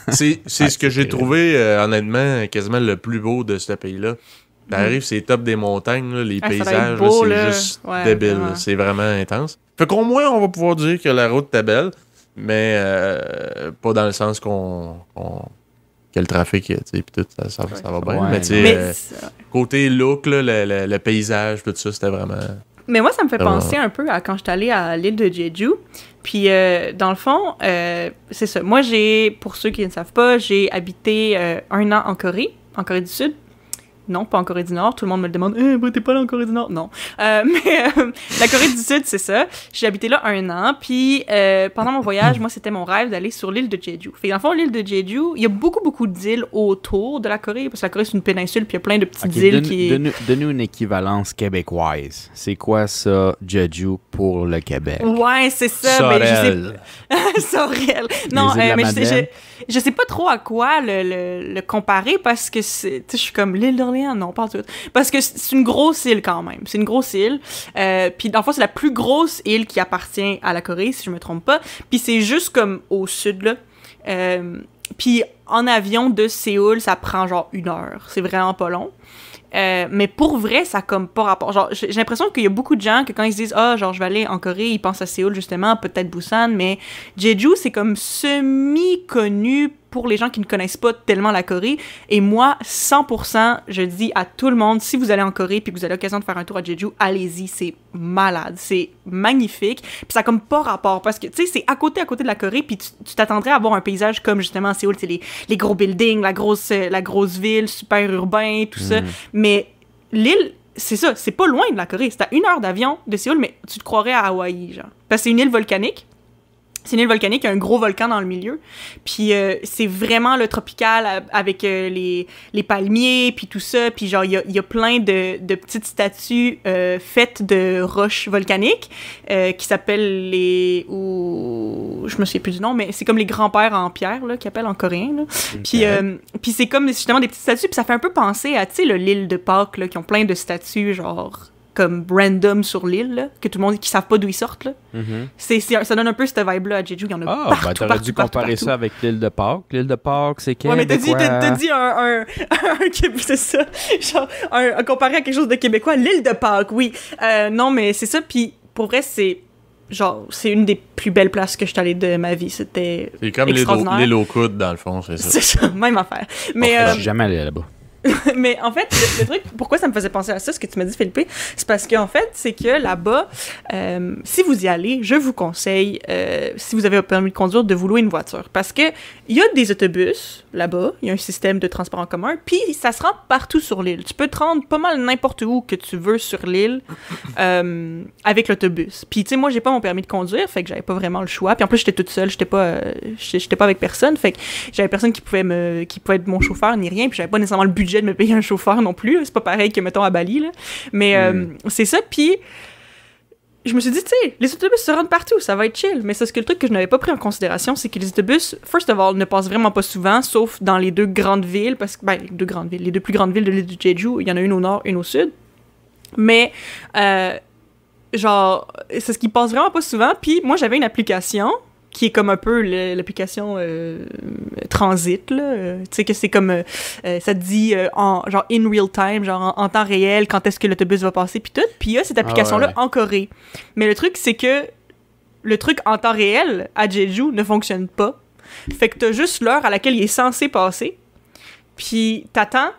c'est ce que j'ai trouvé, honnêtement, quasiment le plus beau de ce pays-là. T'arrives, c'est top des montagnes, là, les paysages, beau, c'est là. juste Ouais, débile. vraiment. C'est vraiment intense. Fait qu'au moins, on va pouvoir dire que la route était belle, mais pas dans le sens que le trafic, tu sais, pis tout, ça va bien. Ouais, mais tu sais, Mais côté look, là, le paysage, tout ça, c'était vraiment... Mais moi, ça me fait penser un peu à quand j'étais allée à l'île de Jeju. Puis, dans le fond, c'est ça. Moi, pour ceux qui ne savent pas, j'ai habité 1 an en Corée du Sud. Non, pas en Corée du Nord. Tout le monde me le demande. T'es pas là en Corée du Nord? Non. Mais la Corée du Sud, c'est ça. J'ai habité là 1 an. Puis, pendant mon voyage, moi, c'était mon rêve d'aller sur l'île de Jeju. Fait que dans le fond, l'île de Jeju, il y a beaucoup, beaucoup d'îles autour de la Corée. Parce que la Corée, c'est une péninsule. Puis, il y a plein de petites îles qui... Donne-nous une équivalence québécoise. C'est quoi ça, Jeju, pour le Québec? Ouais, c'est ça. Sorel. Mais je sais... Sorel. Non, Les îles de la mais Madeleine. je sais pas trop à quoi le comparer parce que c'est... Tu sais, je suis comme l'île d'Orléans. Non, pas tout. Parce que c'est une grosse île quand même. C'est une grosse île. Puis dans le fond, c'est la plus grosse île qui appartient à la Corée, si je me trompe pas. Puis c'est juste comme au sud, là. Puis en avion de Séoul, ça prend genre 1 heure. C'est vraiment pas long. Mais pour vrai, ça a comme pas rapport. Genre, j'ai l'impression qu'il y a beaucoup de gens que quand ils se disent genre je vais aller en Corée, ils pensent à Séoul justement, peut-être Busan, mais Jeju, c'est comme semi-connu pour les gens qui ne connaissent pas tellement la Corée. Et moi, 100%, je dis à tout le monde, si vous allez en Corée puis que vous avez l'occasion de faire un tour à Jeju, allez-y, c'est malade, c'est magnifique. Puis ça a comme pas rapport parce que, tu sais, c'est à côté de la Corée, puis tu t'attendrais à avoir un paysage comme justement à Séoul, c'est les gros buildings, la grosse ville, super urbain, tout ça. Mais l'île, c'est ça, c'est pas loin de la Corée. C'est à 1 heure d'avion de Séoul, mais tu te croirais à Hawaï, genre. Parce que c'est une île volcanique. C'est une île volcanique, il y a un gros volcan dans le milieu. Puis c'est vraiment le tropical avec les palmiers, puis tout ça. Puis genre, il y a plein de petites statues faites de roches volcaniques qui s'appellent je me souviens plus du nom, mais c'est comme les grands-pères en pierre, là, qu'ils appellent en coréen, là. Okay. Puis c'est comme justement des petites statues, puis ça fait un peu penser à, tu sais, l'île de Pâques, là, qui ont plein de statues, genre... comme random sur l'île, là, que tout le monde qui savent pas d'où ils sortent, là. Ça donne un peu cette vibe-là à Jeju. Il y en a partout, t'aurais dû comparer partout. ça avec l'île de Pâques. L'île de Pâques, c'est québécois. Ouais, mais t'as dit un c'est ça. Genre, comparé à quelque chose de québécois, l'île de Pâques, oui. Non, mais c'est ça, puis pour vrai, c'est une des plus belles places que je suis allée de ma vie. C'était extraordinaire. L'île aux coudes, dans le fond, c'est ça. C'est ça, même affaire. Mais, je suis jamais allé là-bas. Mais en fait, le truc, pourquoi ça me faisait penser à ça, ce que tu m'as dit, Philippe, c'est parce qu'en fait, c'est que là-bas, si vous y allez, je vous conseille, si vous avez un permis de conduire, de vous louer une voiture. Parce que il y a des autobus là-bas, il y a un système de transport en commun, puis ça se rend partout sur l'île. Tu peux te rendre pas mal n'importe où que tu veux sur l'île avec l'autobus. Puis tu sais, moi, j'ai pas mon permis de conduire, fait que j'avais pas vraiment le choix. Puis en plus, j'étais toute seule, j'étais pas avec personne, fait que j'avais personne qui pouvait être mon chauffeur ni rien, puis j'avais pas nécessairement le budget de me payer un chauffeur non plus. C'est pas pareil que, mettons, à Bali, là. Mais c'est ça, puis je me suis dit, tu sais, les autobus se rendent partout, ça va être chill. Mais c'est ce que le truc que je n'avais pas pris en considération, c'est que les autobus, first of all, ne passent vraiment pas souvent, sauf dans les 2 grandes villes, parce que, les 2 plus grandes villes de l'île de Jeju, il y en a une au nord, une au sud. Mais, genre, c'est ce qui passe vraiment pas souvent. Puis moi, j'avais une application qui est comme un peu l'application transit, là. Tu sais, que c'est comme... ça te dit genre in real time, genre en temps réel, quand est-ce que l'autobus va passer, puis tout. Puis il y a cette application-là en Corée. Mais le truc, c'est que le truc en temps réel, à Jeju, ne fonctionne pas. Fait que t'as juste l'heure à laquelle il est censé passer, puis t'attends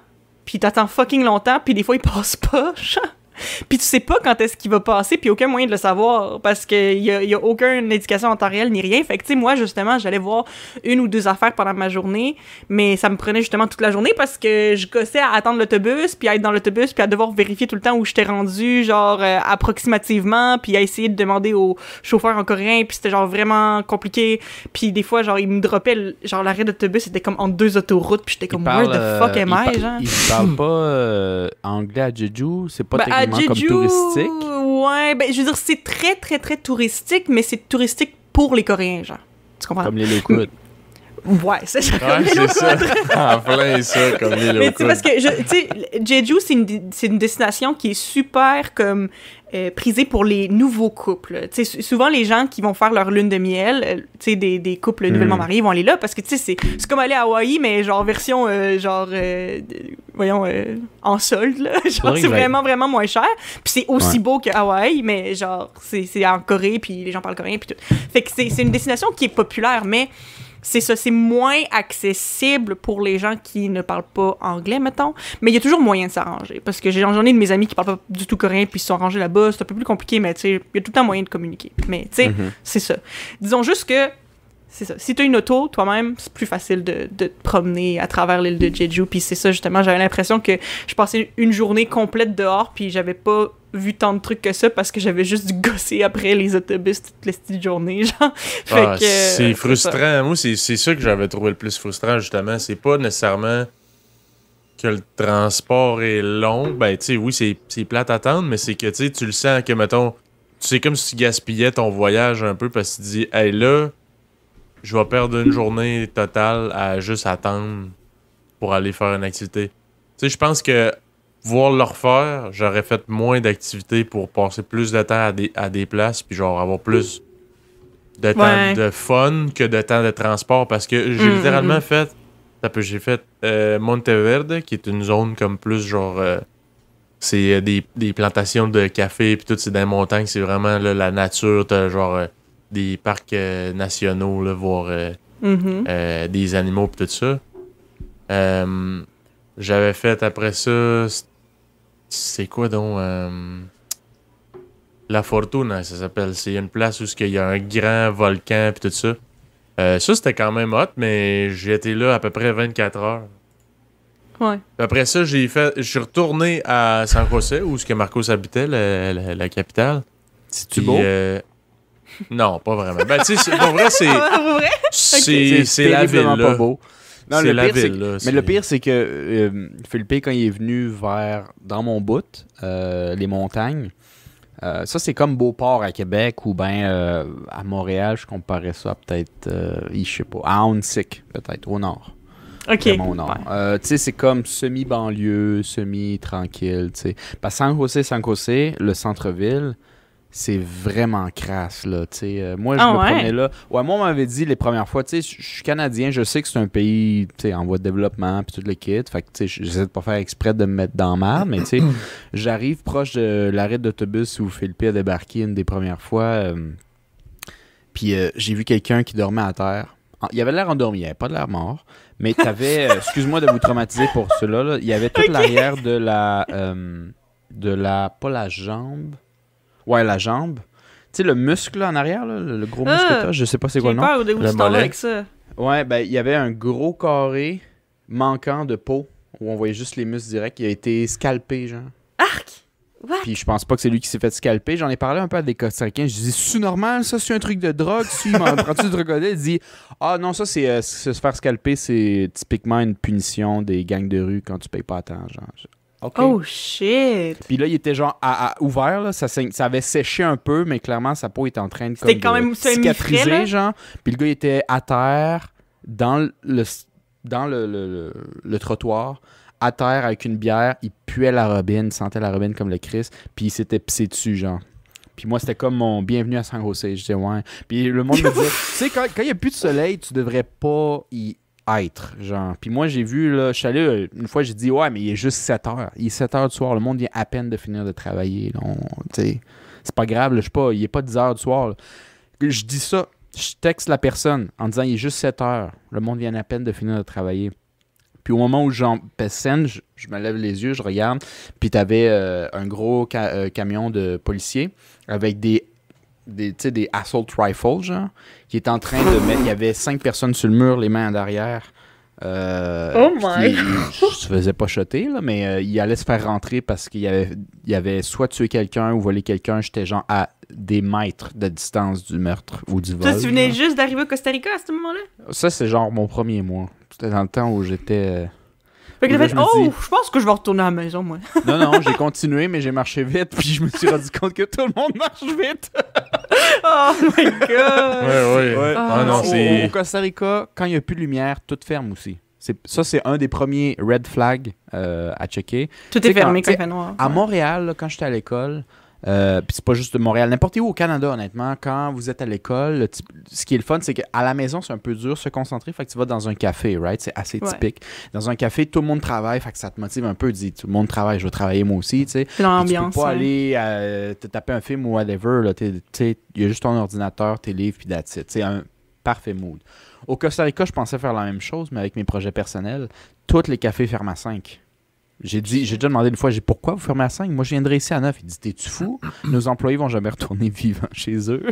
fucking longtemps, puis des fois, il passe pas. Puis tu sais pas quand est-ce qu'il va passer, puis aucun moyen de le savoir, parce qu'il y a aucune indication en temps réel ni rien. Fait que, tu sais, moi, justement, j'allais voir 1 ou 2 affaires pendant ma journée, mais ça me prenait justement toute la journée parce que je gossais à attendre l'autobus, puis à être dans l'autobus, puis à devoir vérifier tout le temps où j'étais rendu, genre, approximativement, puis à essayer de demander au chauffeur en coréen, puis c'était genre vraiment compliqué. Puis des fois, genre, il me droppait, genre, l'arrêt d'autobus était comme entre 2 autoroutes, puis j'étais comme, where the fuck am I, genre? Il parle pas anglais à Jeju, c'est pas techniquement comme touristique. Ouais, ben, je veux dire, c'est très, très, très touristique, mais c'est touristique pour les Coréens, genre. Tu comprends? Comme les locaux. Ouais, c'est ça. Ouais, c'est ça. En plein ça, comme les Mais tu sais, locaux. parce que, tu sais, Jeju, c'est une destination qui est super, comme, prisée pour les nouveaux couples. Tu sais, souvent, les gens qui vont faire leur lune de miel, tu sais, des couples nouvellement mariés vont aller là, parce que, tu sais, c'est comme aller à Hawaï, mais genre version, voyons, en solde, là. Genre, c'est vraiment, vraiment moins cher. Puis c'est aussi beau que Hawaï, mais genre, c'est en Corée, puis les gens parlent coréen, puis tout. Fait que c'est une destination qui est populaire, mais c'est ça, c'est moins accessible pour les gens qui ne parlent pas anglais, mettons. Mais il y a toujours moyen de s'arranger. Parce que j'en ai de mes amis qui parlent pas du tout coréen puis ils se sont arrangés là-bas. C'est un peu plus compliqué, mais tu sais, il y a tout le temps moyen de communiquer. Mais tu sais, c'est ça. Disons juste que, c'est ça. Si tu as une auto, toi-même, c'est plus facile de te promener à travers l'île de Jeju. Puis c'est ça, justement, j'avais l'impression que je passais une journée complète dehors puis j'avais pas vu tant de trucs que ça parce que j'avais juste dû gosser après les autobus toute la petite journée, genre. Fait que, c'est frustrant. Moi, c'est ça que j'avais trouvé le plus frustrant, justement. C'est pas nécessairement que le transport est long. Ben, tu sais, oui, c'est plate à attendre, mais c'est que, tu sais, tu le sens que, mettons, c'est comme si tu gaspillais ton voyage un peu parce que tu te dis, hey, là, je vais perdre une journée totale à juste attendre pour aller faire une activité. Tu sais, je pense que voir le refaire, j'aurais fait moins d'activités pour passer plus de temps à des places puis genre avoir plus de temps de fun que de temps de transport parce que j'ai littéralement fait j'ai fait Monteverde qui est une zone comme plus genre c'est des plantations de café puis tout c'est dans les montagnes, c'est vraiment là, la nature, t'as genre des parcs nationaux là, voir des animaux puis tout ça. J'avais fait après ça c'est quoi donc La Fortuna ça s'appelle, c'est une place où il y a un grand volcan puis tout ça. Ça c'était quand même hot mais j'ai été là à peu près 24 heures. Ouais. Puis après ça je suis retourné à San José où Marcos habitait, la capitale. C'est-tu beau? Non, pas vraiment. Ben tu sais pour vrai c'est c'est la ville là. Pas beau. Non, c'est le pire, ville, là, mais le pire, c'est que Philippe, quand il est venu dans mon bout, les montagnes, ça, c'est comme Beauport à Québec ou bien à Montréal, je comparais ça à peut-être, je sais pas, à Ahuntsic, peut-être, au nord. OK. Vraiment au nord. Tu sais, c'est comme semi-banlieue, semi-tranquille, tu sais. Parce que San José, le centre-ville, c'est vraiment crasse, là, tu sais. Moi, je me promenais là. Ouais, moi, on m'avait dit les premières fois, tu sais, je suis Canadien, je sais que c'est un pays, tu sais, en voie de développement, puis tout le kit. Fait que, tu sais, j'essaie de pas faire exprès de me mettre dans la merde, mais, tu sais, j'arrive proche de l'arrêt d'autobus où Philippe a débarqué une des premières fois. Puis j'ai vu quelqu'un qui dormait à terre. Il avait l'air endormi, il avait pas de l'air mort, mais t'avais, excuse-moi de vous traumatiser pour cela, là, il y avait toute l'arrière de la, pas la jambe. Ouais, la jambe. Tu sais, le muscle là, en arrière, là, le gros muscle que t'as, je sais pas c'est quoi le nom. J'ai peur au début Le du temps mollet. avec ça. Ouais, ben, il y avait un gros carré manquant de peau où on voyait juste les muscles directs. Il a été scalpé, genre. Arc! What? Puis je pense pas que c'est lui qui s'est fait scalper. J'en ai parlé un peu à des Costa-Ricains. Je dis, c'est normal, ça, c'est un truc de drogue. Si, il m'en prend-tu de crocodile? Il dit, ah non, ça, c'est se faire scalper, c'est typiquement une punition des gangs de rue quand tu payes pas à temps, genre. Okay. Oh shit! Puis là, il était genre ouvert, là, ça avait séché un peu, mais clairement, sa peau était en train de, C'était quand même cicatriser, là? genre. Puis le gars, il était à terre, dans le trottoir, à terre avec une bière, il puait la robine, il sentait la robine comme le Christ, puis il s'était pissé dessus, genre. Puis moi, c'était comme mon bienvenue à San José. Je disais, ouais. Puis le monde me disait, tu sais, quand il n'y a plus de soleil, tu devrais pas y être, genre. Puis moi, j'ai vu, là, je suis allé une fois, j'ai dit, ouais, mais il est juste 7 heures. Il est 7 heures du soir, le monde vient à peine de finir de travailler, là. Tu sais, c'est pas grave, là, je sais pas, il est pas 10 heures du soir, là. Je dis ça, je texte la personne en disant, il est juste 7 heures. Le monde vient à peine de finir de travailler. Puis au moment où j'en scène, je me lève les yeux, je regarde, puis t'avais un gros camion de policiers avec des assault rifles, genre, qui est en train de mettre... Il y avait 5 personnes sur le mur, les mains en arrière. Oh my! Il se faisait pas shotter, là, mais il allait se faire rentrer parce qu'il y avait soit tué quelqu'un ou volé quelqu'un. J'étais genre à des mètres de distance du meurtre ou du vol. Toi, tu venais là. juste d'arriver au Costa Rica à ce moment-là? Ça, c'est genre mon premier mois. C'était dans le temps où j'étais... Fait que Là, t'as fait, je me dis- je pense que je vais retourner à la maison, moi. Non, j'ai continué, mais j'ai marché vite, puis je me suis rendu compte que tout le monde marche vite. Oh my god! Ouais. Ah non, c'est... Au Costa Rica, quand il n'y a plus de lumière, tout ferme aussi. Ça, c'est un des premiers red flags à checker. Tout T'sais, est fermé quand- quand il fait noir. À Ouais. Montréal, là, quand j'étais à l'école, puis c'est pas juste de Montréal, n'importe où au Canada, honnêtement, quand vous êtes à l'école, ce qui est le fun, c'est qu'à la maison, c'est un peu dur de se concentrer, fait que tu vas dans un café, right? C'est assez Ouais. typique. Dans un café, tout le monde travaille, fait que ça te motive un peu, dis, tout le monde travaille, je vais travailler moi aussi, tu sais. C'est dans Puis l'ambiance. tu peux pas ouais. aller te taper un film ou whatever, là, tu sais, il y a juste ton ordinateur, tes livres, puis that's it. C'est un parfait mood. Au Costa Rica, je pensais faire la même chose, mais avec mes projets personnels, tous les cafés ferment à 5. J'ai déjà demandé une fois, pourquoi vous fermez à 5? Moi, je viendrai ici à 9. Il dit, t'es-tu fou? Nos employés vont jamais retourner vivants chez eux.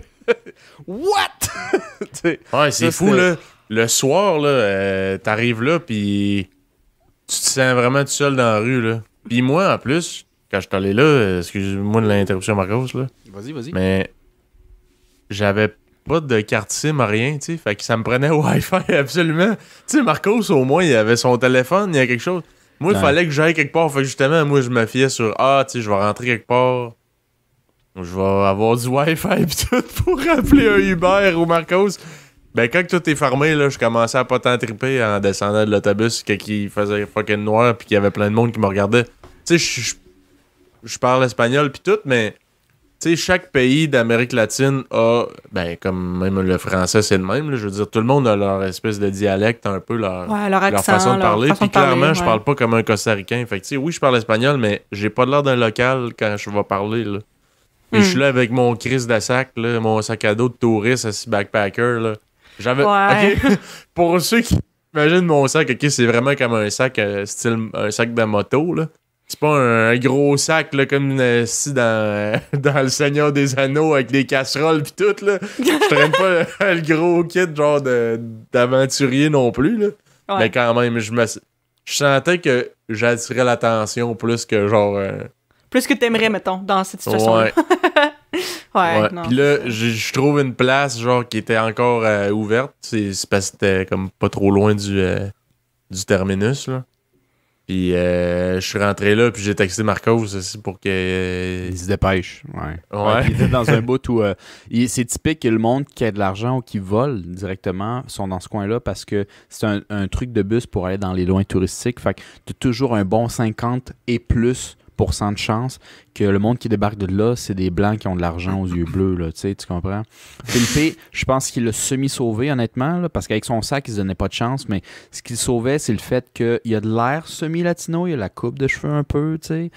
What? Tu sais, Ouais, c'est ça, fou, c'était- là. Le soir, là, t'arrives là, puis tu te sens vraiment tout seul dans la rue, là. Puis moi, en plus, quand je suis allé là, excuse-moi de l'interruption, Marcos, là, Vas-y. mais j'avais pas de carte SIM, rien, tu sais. Fait que ça me prenait Wi-Fi absolument. Tu sais, Marcos, au moins, il avait son téléphone, il y a quelque chose. Moi, il Ouais. fallait que j'aille quelque part. Fait que justement, moi, je me fiais sur tu sais, je vais rentrer quelque part. Je vais avoir du Wi-Fi pis tout pour appeler un Uber ou Marcos. Ben, quand tout est fermé, là, je commençais à pas tant triper en descendant de l'autobus, qu'il faisait fucking noir pis qu'il y avait plein de monde qui me regardait. Tu sais, je parle espagnol pis tout, mais tu sais, chaque pays d'Amérique latine a, ben, comme même le français, c'est le même, là, je veux dire, tout le monde a leur espèce de dialecte, un peu leur, Ouais, leur accent, façon de parler. façon Puis de parler, clairement, je ouais. parle pas comme un Costa-Ricain. Fait que, tu sais, oui, je parle espagnol, mais j'ai pas l'air d'un local quand je vais parler, là. Et je suis là avec mon crise de sac, là, mon sac à dos de touriste, assis backpacker, là. J'avais... Ouais. OK, pour ceux qui imaginent mon sac, OK, c'est vraiment comme un sac, style un sac de moto, là. C'est pas un gros sac, là, comme si dans Le Seigneur des Anneaux, avec des casseroles pis tout, là. Je traîne pas le gros kit, genre, d'aventurier non plus, là. Ouais. Mais quand même, je sentais que j'attirais l'attention plus que genre... Plus que t'aimerais, mettons, dans cette situation-là. Ouais. non. Puis là, je trouve une place genre qui était encore ouverte. C'est parce que c'était comme pas trop loin du terminus, là. Puis je suis rentré là, puis j'ai texté Marcos aussi pour que... Il se dépêche. Ouais. Ouais. Puis il était dans un bout où c'est typique que le monde qui a de l'argent ou qui vole directement sont dans ce coin-là parce que c'est un truc de bus pour aller dans les loins touristiques. Fait que tu as toujours un bon 50 et plus % de chance que le monde qui débarque de là, c'est des blancs qui ont de l'argent aux yeux bleus, là, tu comprends? Philippe, je pense qu'il l'a semi-sauvé, honnêtement, là, parce qu'avec son sac, il se donnait pas de chance, mais ce qu'il sauvait, c'est le fait qu'il a de l'air semi-latino, il a la coupe de cheveux un peu, tu sais,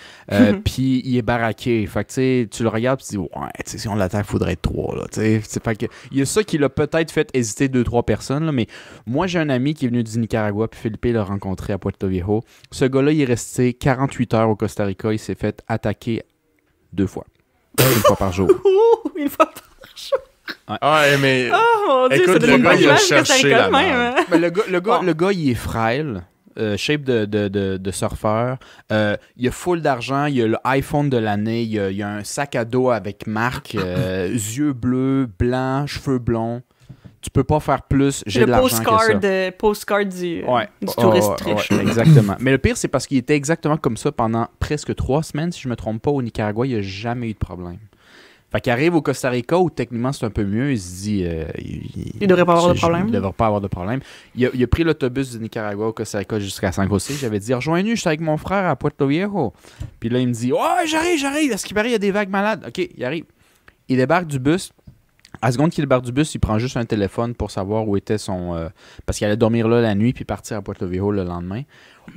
puis il est baraqué. Fait que, tu sais, tu le regardes, puis tu dis, ouais, tu sais, si on l'attaque, il faudrait être 3, là, tu sais. Fait que, il y a ça qui l'a peut-être fait hésiter 2-3 personnes, là, mais moi, j'ai un ami qui est venu du Nicaragua, puis Philippe l'a rencontré à Puerto Viejo. Ce gars-là, il est resté 48 heures au Costa Rica, il s'est fait attaquer 2 fois. Une fois par jour. Ouh, une fois Ah, mais... Oh mon dieu, Écoute, ça donne le une gars, bonne il a image que cherché ça la rigole même. merde. hein. Mais Bon. le gars, il est frêle, shape de surfeur. Il a full d'argent, il a l'iPhone de l'année, il y a un sac à dos avec marque, yeux bleus, blancs, cheveux blonds. Tu peux pas faire plus, j'ai C'est de le l'argent que ça. postcard du Ouais. touriste Ouais, riche. exactement. Mais le pire, c'est parce qu'il était exactement comme ça pendant presque 3 semaines, si je me trompe pas, au Nicaragua, il n'y a jamais eu de problème. Fait qu'il arrive au Costa Rica, où techniquement c'est un peu mieux, il se dit... Il devrait pas avoir de problème. Il devrait pas avoir de problème. Il a pris l'autobus du Nicaragua au Costa Rica jusqu'à San José. J'avais dit, rejoins-nous, je suis avec mon frère à Puerto Viejo. Puis là, il me dit, ouais, j'arrive. À ce qui paraît, il y a des vagues malades. OK, il arrive. Il débarque du bus. À la seconde qu'il débarque du bus, il prend juste un téléphone pour savoir où était son... parce qu'il allait dormir là la nuit puis partir à Puerto Viejo le lendemain.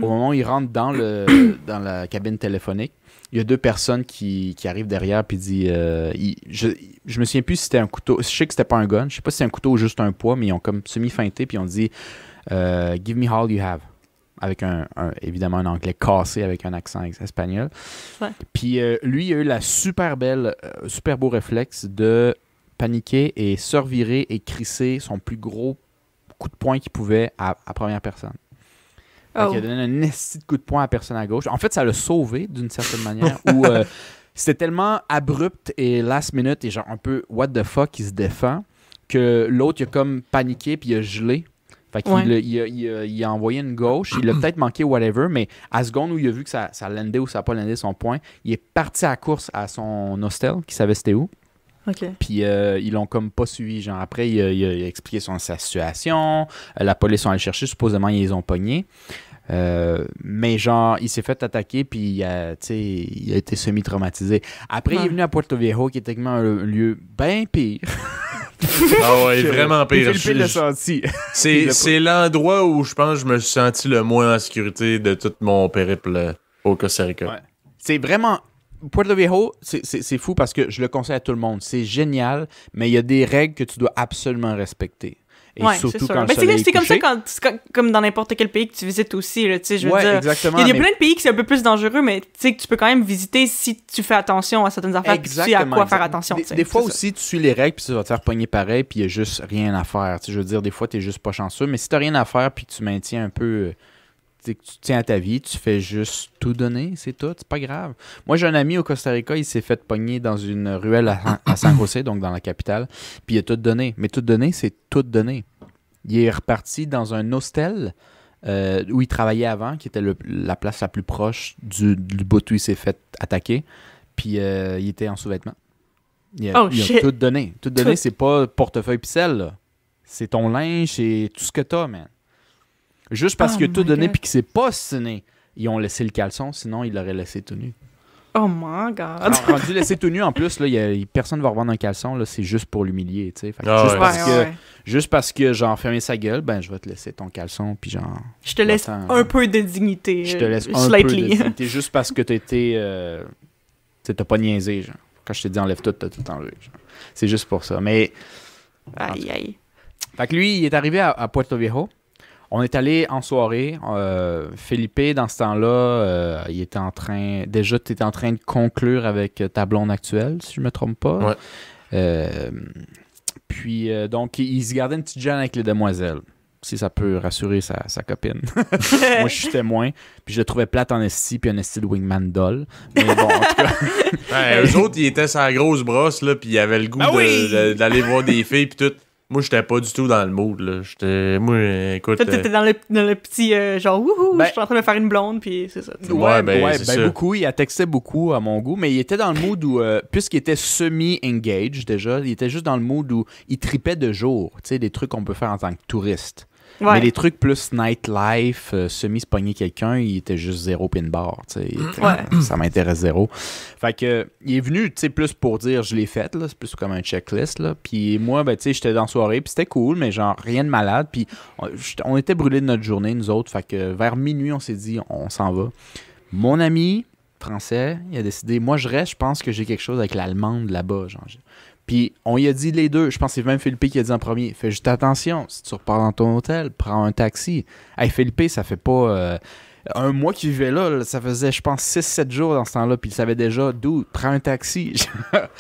Au moment où il rentre dans la cabine téléphonique, il y a 2 personnes qui arrivent derrière puis dit... je me souviens plus si c'était un couteau. Je sais que c'était pas un gun. Je sais pas si c'est un couteau ou juste un poids, mais ils ont comme semi-feinté puis ils ont dit « Give me all you have. avec évidemment un anglais cassé avec un accent espagnol. Ouais. Puis lui, il a eu la super beau réflexe de paniquer et se revirer et crisser son plus gros coup de poing qu'il pouvait à première personne. Oh. Il a donné un esti de coup de poing à la personne à gauche. En fait, ça l'a sauvé d'une certaine manière où c'était tellement abrupt et last minute et genre un peu what the fuck il se défend que l'autre il a comme paniqué puis il a gelé. Fait qu'il il a envoyé une gauche, il a peut-être manqué whatever, mais à seconde où il a vu que ça landait ou ça n'a pas landé son point, il est parti à la course à son hostel qui savait c'était où. OK. Puis ils l'ont comme pas suivi. Genre après, il a expliqué sa situation. La police sont allés le chercher. Supposément, ils les ont pognés. Mais genre, il s'est fait attaquer puis il a été semi-traumatisé. Après, il est venu à Puerto Viejo, qui est techniquement un lieu bien pire. Ah ouais, vraiment pire. Philippe l'a senti. C'est l'endroit où je pense que je me suis senti le moins en sécurité de tout mon périple au Costa Rica. Ouais. C'est vraiment... Puerto Viejo, c'est fou parce que je le conseille à tout le monde. C'est génial, mais il y a des règles que tu dois absolument respecter. Et ouais, surtout c'est sûr. quand Mais le c'est comme ça couché. comme dans n'importe quel pays que tu visites aussi. Là, je veux Ouais, dire, exactement. Il y a plein de pays qui sont un peu plus dangereux, mais tu peux quand même visiter si tu fais attention à certaines affaires et tu sais à quoi faire attention. Des fois aussi, tu suis les règles puis tu vas te faire pogner pareil puis il n'y a juste rien à faire. Je veux dire, des fois, tu n'es juste pas chanceux, mais si tu n'as rien à faire puis tu maintiens un peu... tu tiens à ta vie, tu fais juste tout donner, c'est tout, c'est pas grave. Moi, j'ai un ami au Costa Rica, il s'est fait pogner dans une ruelle à San José, donc dans la capitale, puis il a tout donné. Mais tout donné, c'est tout donné. Il est reparti dans un hostel où il travaillait avant, qui était la place la plus proche du bout où il s'est fait attaquer, puis il était en sous-vêtements. Il a tout donné. Tout donné, c'est pas portefeuille picelle, là. C'est ton linge, c'est tout ce que t'as, man. Juste parce qu'il a tout donné puis qu'il s'est pas signé, ils ont laissé le caleçon, sinon il l'aurait laissé tout nu. Oh my God! Alors, rendu laissé tout nu, en plus, là, personne ne va revendre un caleçon, là, c'est juste pour l'humilier, tu sais. Juste parce que j'ai enfermé sa gueule, ben je vais te laisser ton caleçon, puis genre... Je te laisse un peu de dignité. Je te laisse un peu de dignité, juste parce que t'as été... t'as pas niaisé, genre. Quand je t'ai dit enlève tout, t'as tout enlevé, genre. C'est juste pour ça, mais... Aïe, aïe. Fait que lui, il est arrivé à Puerto Viejo. On est allé en soirée. Felipe, dans ce temps-là, il était en train... Déjà, tu étais en train de conclure avec ta blonde actuelle, si je ne me trompe pas. Ouais. Puis, donc, il se gardait une petite gêne avec les demoiselles. Si ça peut rassurer sa copine. Moi, je suis témoin. Puis, je le trouvais plate en esti, puis un esti de wingman doll. Mais bon, en tout cas... Eux autres, ils étaient sur la grosse brosse, là, puis ils avaient le goût d'aller voir des filles, puis tout. Moi, j'étais pas du tout dans le mood, là. Moi, écoute... Toi, t'étais dans le petit, genre, wouhou, je suis en train de faire une blonde, puis c'est ça. C'est ça. Beaucoup. Il a texté beaucoup, à mon goût, mais il était dans le mood où, puisqu'il était semi-engaged, déjà, il était juste dans le mood où il tripait de jour. Tu sais, des trucs qu'on peut faire en tant que touriste. Ouais. Mais les trucs plus nightlife, semi-spogner quelqu'un, il était juste zéro pin bar. Ça m'intéresse zéro. Fait que il est venu, tu sais, plus pour dire je l'ai fait, là. C'est plus comme un checklist, là. Puis moi, ben, tu sais, j'étais dans la soirée, puis c'était cool, mais genre rien de malade. Puis on était brûlés de notre journée, nous autres. Fait que vers minuit, on s'est dit, on s'en va. Mon ami français, il a décidé, moi je reste, je pense que j'ai quelque chose avec l'allemande là-bas, genre. Puis on y a dit les deux, je pense que c'est même Philippe qui a dit en premier, fais juste attention, si tu repars dans ton hôtel, prends un taxi. Hey, Philippe, ça fait pas un mois qu'il vivait là, ça faisait je pense 6-7 jours dans ce temps-là, puis il savait déjà, d'où, prends un taxi.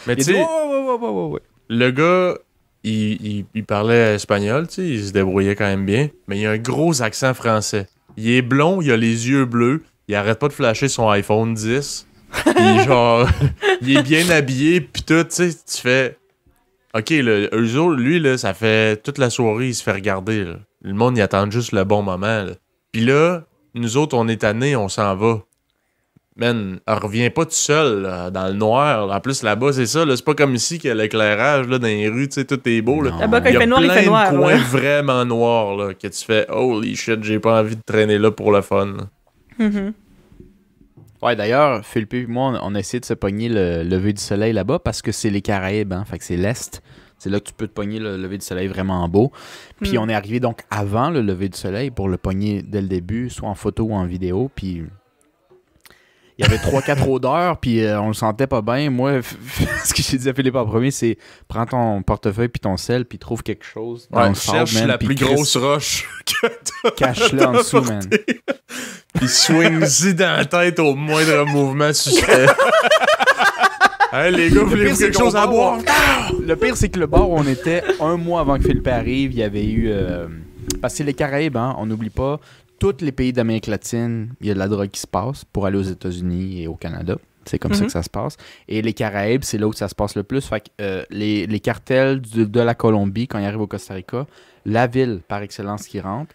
Mais tu sais, ouais. Le gars, il parlait espagnol, tu sais, il se débrouillait quand même bien, mais il a un gros accent français. Il est blond, il a les yeux bleus, il arrête pas de flasher son iPhone 10. Puis genre, il est bien habillé, pis tout, tu sais, tu fais... OK, eux autres, lui, là, ça fait toute la soirée, il se fait regarder, là. Le monde, il attend juste le bon moment, là. Puis là, nous autres, on est tannés, on s'en va. Man, on revient pas tout seul, là, dans le noir. En plus, là-bas, c'est ça, là, c'est pas comme ici qu'il y a l'éclairage, là, dans les rues, tu sais, tout est beau, là. Là-bas, quand il fait noir, il fait noir. Il y a plein de coins vraiment noirs, là, que tu fais « Holy shit, j'ai pas envie de traîner là pour le fun. » Ouais, d'ailleurs, Philippe et moi, on a essayé de se pogner le lever du soleil là-bas parce que c'est les Caraïbes, hein, fait que c'est l'Est. C'est là que tu peux te pogner le lever du soleil vraiment beau. Puis on est arrivé donc avant le lever du soleil pour le pogner dès le début, soit en photo ou en vidéo. Puis il y avait 3-4 odeurs, puis on le sentait pas bien. Moi, ce que j'ai dit à Philippe en premier, c'est prends ton portefeuille puis ton sel, puis trouve quelque chose dans le sable, cherche man, la puis plus Chris, grosse roche que t'as. cache-le en dessous, man. Puis swing-y dans la tête au moindre mouvement suspect. Hey, les gars, voulez-vous quelque chose à boire? Le pire, c'est que le bar où on était, un mois avant que Philippe arrive, il y avait eu... parce que c'est les Caraïbes, hein, on n'oublie pas, tous les pays d'Amérique latine, il y a de la drogue qui se passe pour aller aux États-Unis et au Canada. C'est comme ça que ça se passe. Et les Caraïbes, c'est là où ça se passe le plus. Fait que les cartels de la Colombie, quand ils arrivent au Costa Rica, la ville par excellence qui rentre,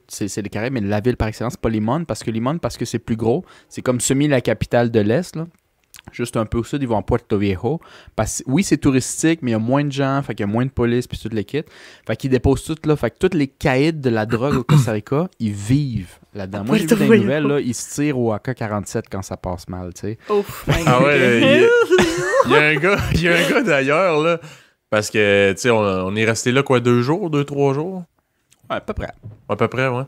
c'est les Caraïbes, mais la ville par excellence, pas Limón, parce que c'est plus gros. C'est comme semi la capitale de l'Est, là. Juste un peu au sud, ils vont à Puerto Viejo. Parce oui, c'est touristique, mais il y a moins de gens, fait qu'il y a moins de police, puis toute l'équipe. Fait qu'ils déposent tout là. Fait que tous les caïds de la drogue au Costa Rica, ils vivent là-dedans. Moi, j'ai vu dans les nouvelles, là, ils se tirent au AK-47 quand ça passe mal, tu sais. Ah ouais, il y a un gars d'ailleurs, là, parce que, tu sais, on est resté là, quoi, 2 jours, 2-3 jours? Ouais, à peu près. À peu près, ouais.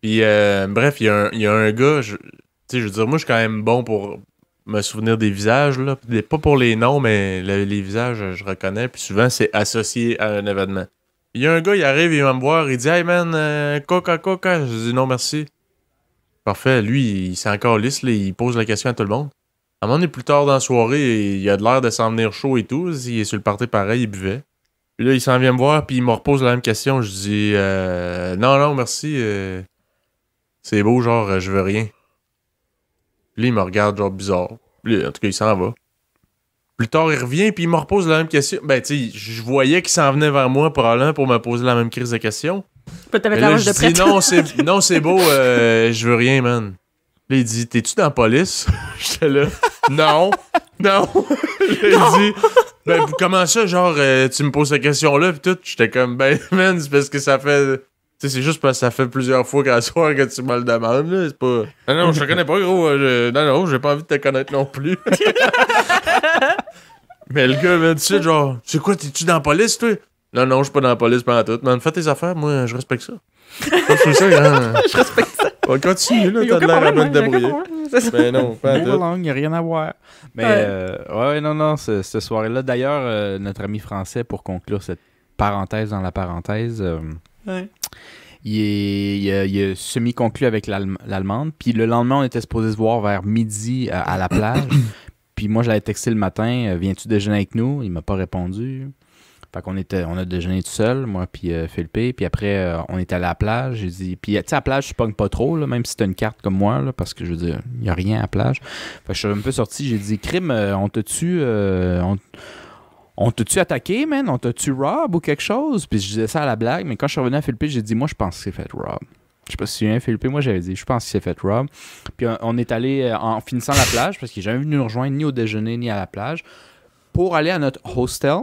Puis, bref, il y a un gars, tu sais, je veux dire, moi, je suis quand même bon pour me souvenir des visages, là. Pas pour les noms, mais les visages, je reconnais. Puis souvent, c'est associé à un événement. Il y a un gars, il arrive, il va me voir, il dit « Hey man, coca. » Je dis « Non, merci. » Parfait. Lui, il s'est encore lisse, là, il pose la question à tout le monde. À un moment donné, plus tard dans la soirée, il a de l'air de s'en venir chaud et tout. Il est sur le party pareil, il buvait. Puis là, il s'en vient me voir, puis il me repose la même question. Je dis « Non, merci. C'est beau, genre, je veux rien. » Puis là, il me regarde, genre, bizarre. Puis là, en tout cas, il s'en va. Plus tard, il revient, puis il me repose la même question. Ben, tu sais, je voyais qu'il s'en venait vers moi, probablement, pour me poser la même crise de questions. Peut-être Mais la là, roche je de prête. dis, non, c'est beau, je veux rien, man. Là, il dit, t'es-tu dans la police? J'étais là, non. Là, il dit, ben, comment ça, genre, tu me poses cette question-là, puis tout. J'étais comme, ben, man, c'est parce que ça fait... Tu sais, c'est juste parce que ça fait plusieurs fois qu'à soir que tu me le demandes, là. C'est pas... Non, je te connais pas, gros. Non, j'ai pas envie de te connaître non plus. Mais le gars, man, tu sais, genre, c'est quoi, t'es-tu dans la police, toi? Non, je suis pas dans la police pendant tout. Man, fais tes affaires, moi, je respecte ça. C'est ça, hein? Je respecte ça. On va continuer, là, Il y a t'as de aucun l'air à problème, bien te il y a aucun débrouiller. problème, c'est ça. Mais non, pas Move tout. along, il n'y a rien à voir. Mais, non, cette soirée-là. D'ailleurs, notre ami français, pour conclure cette parenthèse dans la parenthèse, Ouais. il a semi-conclu avec l'Allemande. Puis le lendemain, on était supposé se voir vers midi à la plage. Puis moi, je l'avais texté le matin, viens-tu déjeuner avec nous? Il m'a pas répondu. Fait on a déjeuné tout seul, moi puis Philippe. Puis après, on est allé à la plage. J'ai dit, puis tu sais, à la plage, je pogne pas trop, là, même si t'as une carte comme moi, là, parce que je veux dire, il n'y a rien à la plage. Fait que je suis un peu sorti, j'ai dit, crime, on t'a-tu attaqué, man? On t'a-tu rob ou quelque chose? Puis je disais ça à la blague, mais quand je suis revenu à Philippe, j'ai dit, moi, je pense que c'est fait rob. Je sais pas si tu viens, Philippe, moi j'avais dit, je pense qu'il s'est fait rob. Puis on est allé en finissant la plage, parce qu'il n'est jamais venu nous rejoindre ni au déjeuner ni à la plage, pour aller à notre hostel,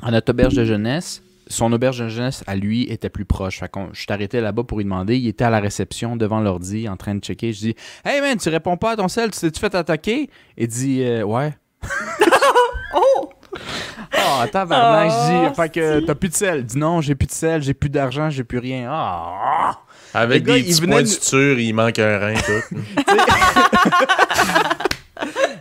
à notre auberge de jeunesse. Son auberge de jeunesse, à lui, était plus proche. Fait que je suis arrêté là-bas pour lui demander. Il était à la réception, devant l'ordi, en train de checker. Je dis, hey man, tu réponds pas à ton cell, tu t'es-tu fait attaquer? Il dit, ouais. Oh! Ah, tabarnak, je dis, fait que si. t'as plus de sel. Il dit non, j'ai plus de sel, j'ai plus d'argent, j'ai plus rien. Ah! Avec Le gars, des il petits venait points de- de suture, il manque un rein, tout.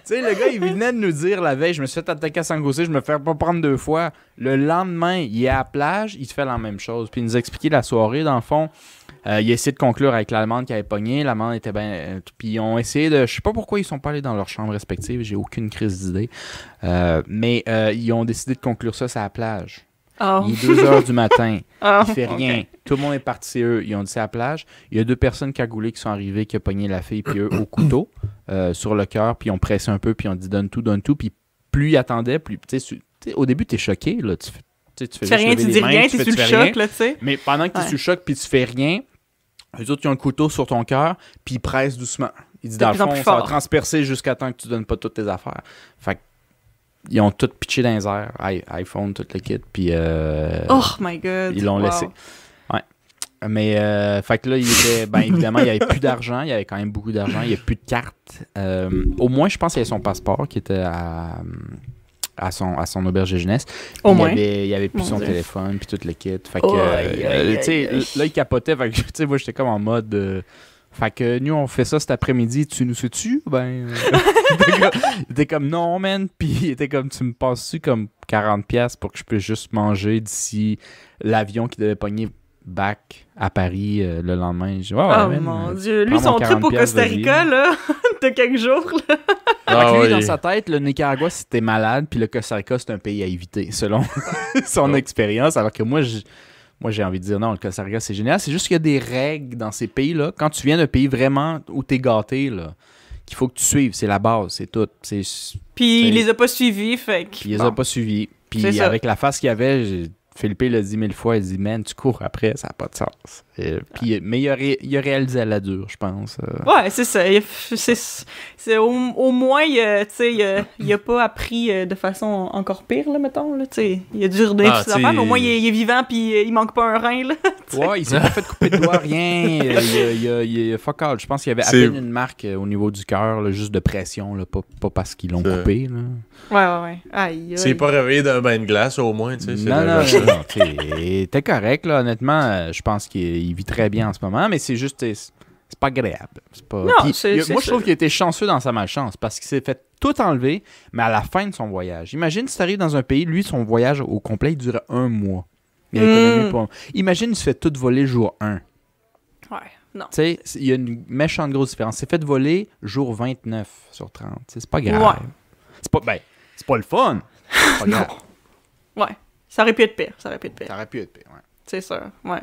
Tu sais, le gars, il venait de nous dire la veille, je me suis fait attaquer à Sangossé, je me fais pas prendre 2 fois. Le lendemain, il est à la plage, il te fait la même chose. Puis il nous a expliqué la soirée, dans le fond. Il a essayé de conclure avec l'Allemande qui avait pogné. L'Allemande était bien. Puis ils ont essayé de. Je sais pas pourquoi ils sont pas allés dans leurs chambres respectives, j'ai aucune crise d'idée. Mais ils ont décidé de conclure ça à la plage. Oh. Il est 2h du matin. Oh, Il fait rien. ok. Tout le monde est parti, c'est eux. Ils ont dit c'est à la plage. Il y a 2 personnes cagoulées qui sont arrivées, qui ont pogné la fille, puis eux, au couteau, sur le cœur, puis ils ont pressé un peu, puis ils ont dit donne tout. Puis plus ils attendaient, plus. Tu sais, au début, t'es choqué, là. Tu fais Tu fais rien, tu dis rien, t'es sur le choc, là, tu sais. Mais pendant que t'es Ouais. sur le choc, puis tu fais rien, eux autres, ils ont le couteau sur ton cœur, puis ils pressent doucement. Ils disent De dans le plus en fond, plus ça va fort. transpercer jusqu'à temps que tu donnes pas toutes tes affaires. Fait que, ils ont tout pitché dans les airs. iPhone, tout le kit, puis. Oh my god. Ils l'ont Wow. laissé. Ouais. Mais, fait que là, il était. Ben, évidemment, il n'y avait plus d'argent. Il y avait quand même beaucoup d'argent. Il n'y avait plus de cartes. Au moins, je pense qu'il y avait son passeport qui était à son auberge de jeunesse. Puis Au il moins. y avait plus Mon son Dieu. téléphone, puis tout le kit. Fait que, Oh, aïe, aïe, tu sais, aïe. là, il capotait. Fait que, tu sais, moi, j'étais comme en mode. Fait que nous, on fait ça cet après-midi. Tu nous suis-tu? Ben, il était comme, non, man. Puis il était comme, tu me passes-tu comme 40$ pour que je puisse juste manger d'ici l'avion qui devait pogner back à Paris le lendemain. Je dis, ouais, Oh man, mon Dieu. Lui, prends son mon trip au 40$, Costa vas-y. Rica, là, de quelques jours, là. Ah, Fait que lui, oui. dans sa tête, le Nicaragua, c'était malade, puis le Costa Rica, c'est un pays à éviter, selon son expérience. Alors que moi, j'ai envie de dire non, le Costa Rica, c'est génial. C'est juste qu'il y a des règles dans ces pays-là. Quand tu viens d'un pays vraiment où t'es gâté, là, qu'il faut que tu suives, c'est la base, c'est tout. Puis il les a pas suivis, fait que... Puis il les bon. a pas suivis. C'est Puis ça. avec la face qu'il y avait, Philippe l'a dit 1000 fois, il dit, man, tu cours après, ça n'a pas de sens. Mais il a réalisé à la dure, je pense. Ouais, c'est ça. C'est au moins, tu sais, il a pas appris de façon encore pire, là, mettons, là, tu sais. Il a dû redonner toutes ses affaires, mais au moins, il est vivant, puis il manque pas un rein, là. Ouais, il s'est pas fait couper de doigt, rien. Il a fuck all. Je pense qu'il y avait à C'est- peine une marque au niveau du cœur, là, juste de pression, là, pas parce qu'ils l'ont C'est- coupé. Là. Ouais. Aïe, C'est pas réveillé d'un bain de glace, au moins, tu sais. c'est Non, déjà ça. non, t'es correct, là, honnêtement. Je pense qu'il vit très bien en ce moment, mais c'est juste, c'est pas agréable. C'est pas... Non, Puis, c'est moi, je ça. trouve qu'il a été chanceux dans sa malchance parce qu'il s'est fait tout enlever, mais à la fin de son voyage. Imagine si t'arrives dans un pays, lui, son voyage au complet, il durait 1 mois. Il a économisé pas... Imagine, il se fait tout voler jour 1. Ouais, non. Tu sais, il y a une méchante grosse différence. C'est fait voler jour 29 sur 30. Tu sais, c'est pas grave. Ouais. C'est pas le fun. C'est pas grave. Ouais. Ça aurait pu être pire, Ça aurait pu être pire, ouais. c'est sûr, ouais.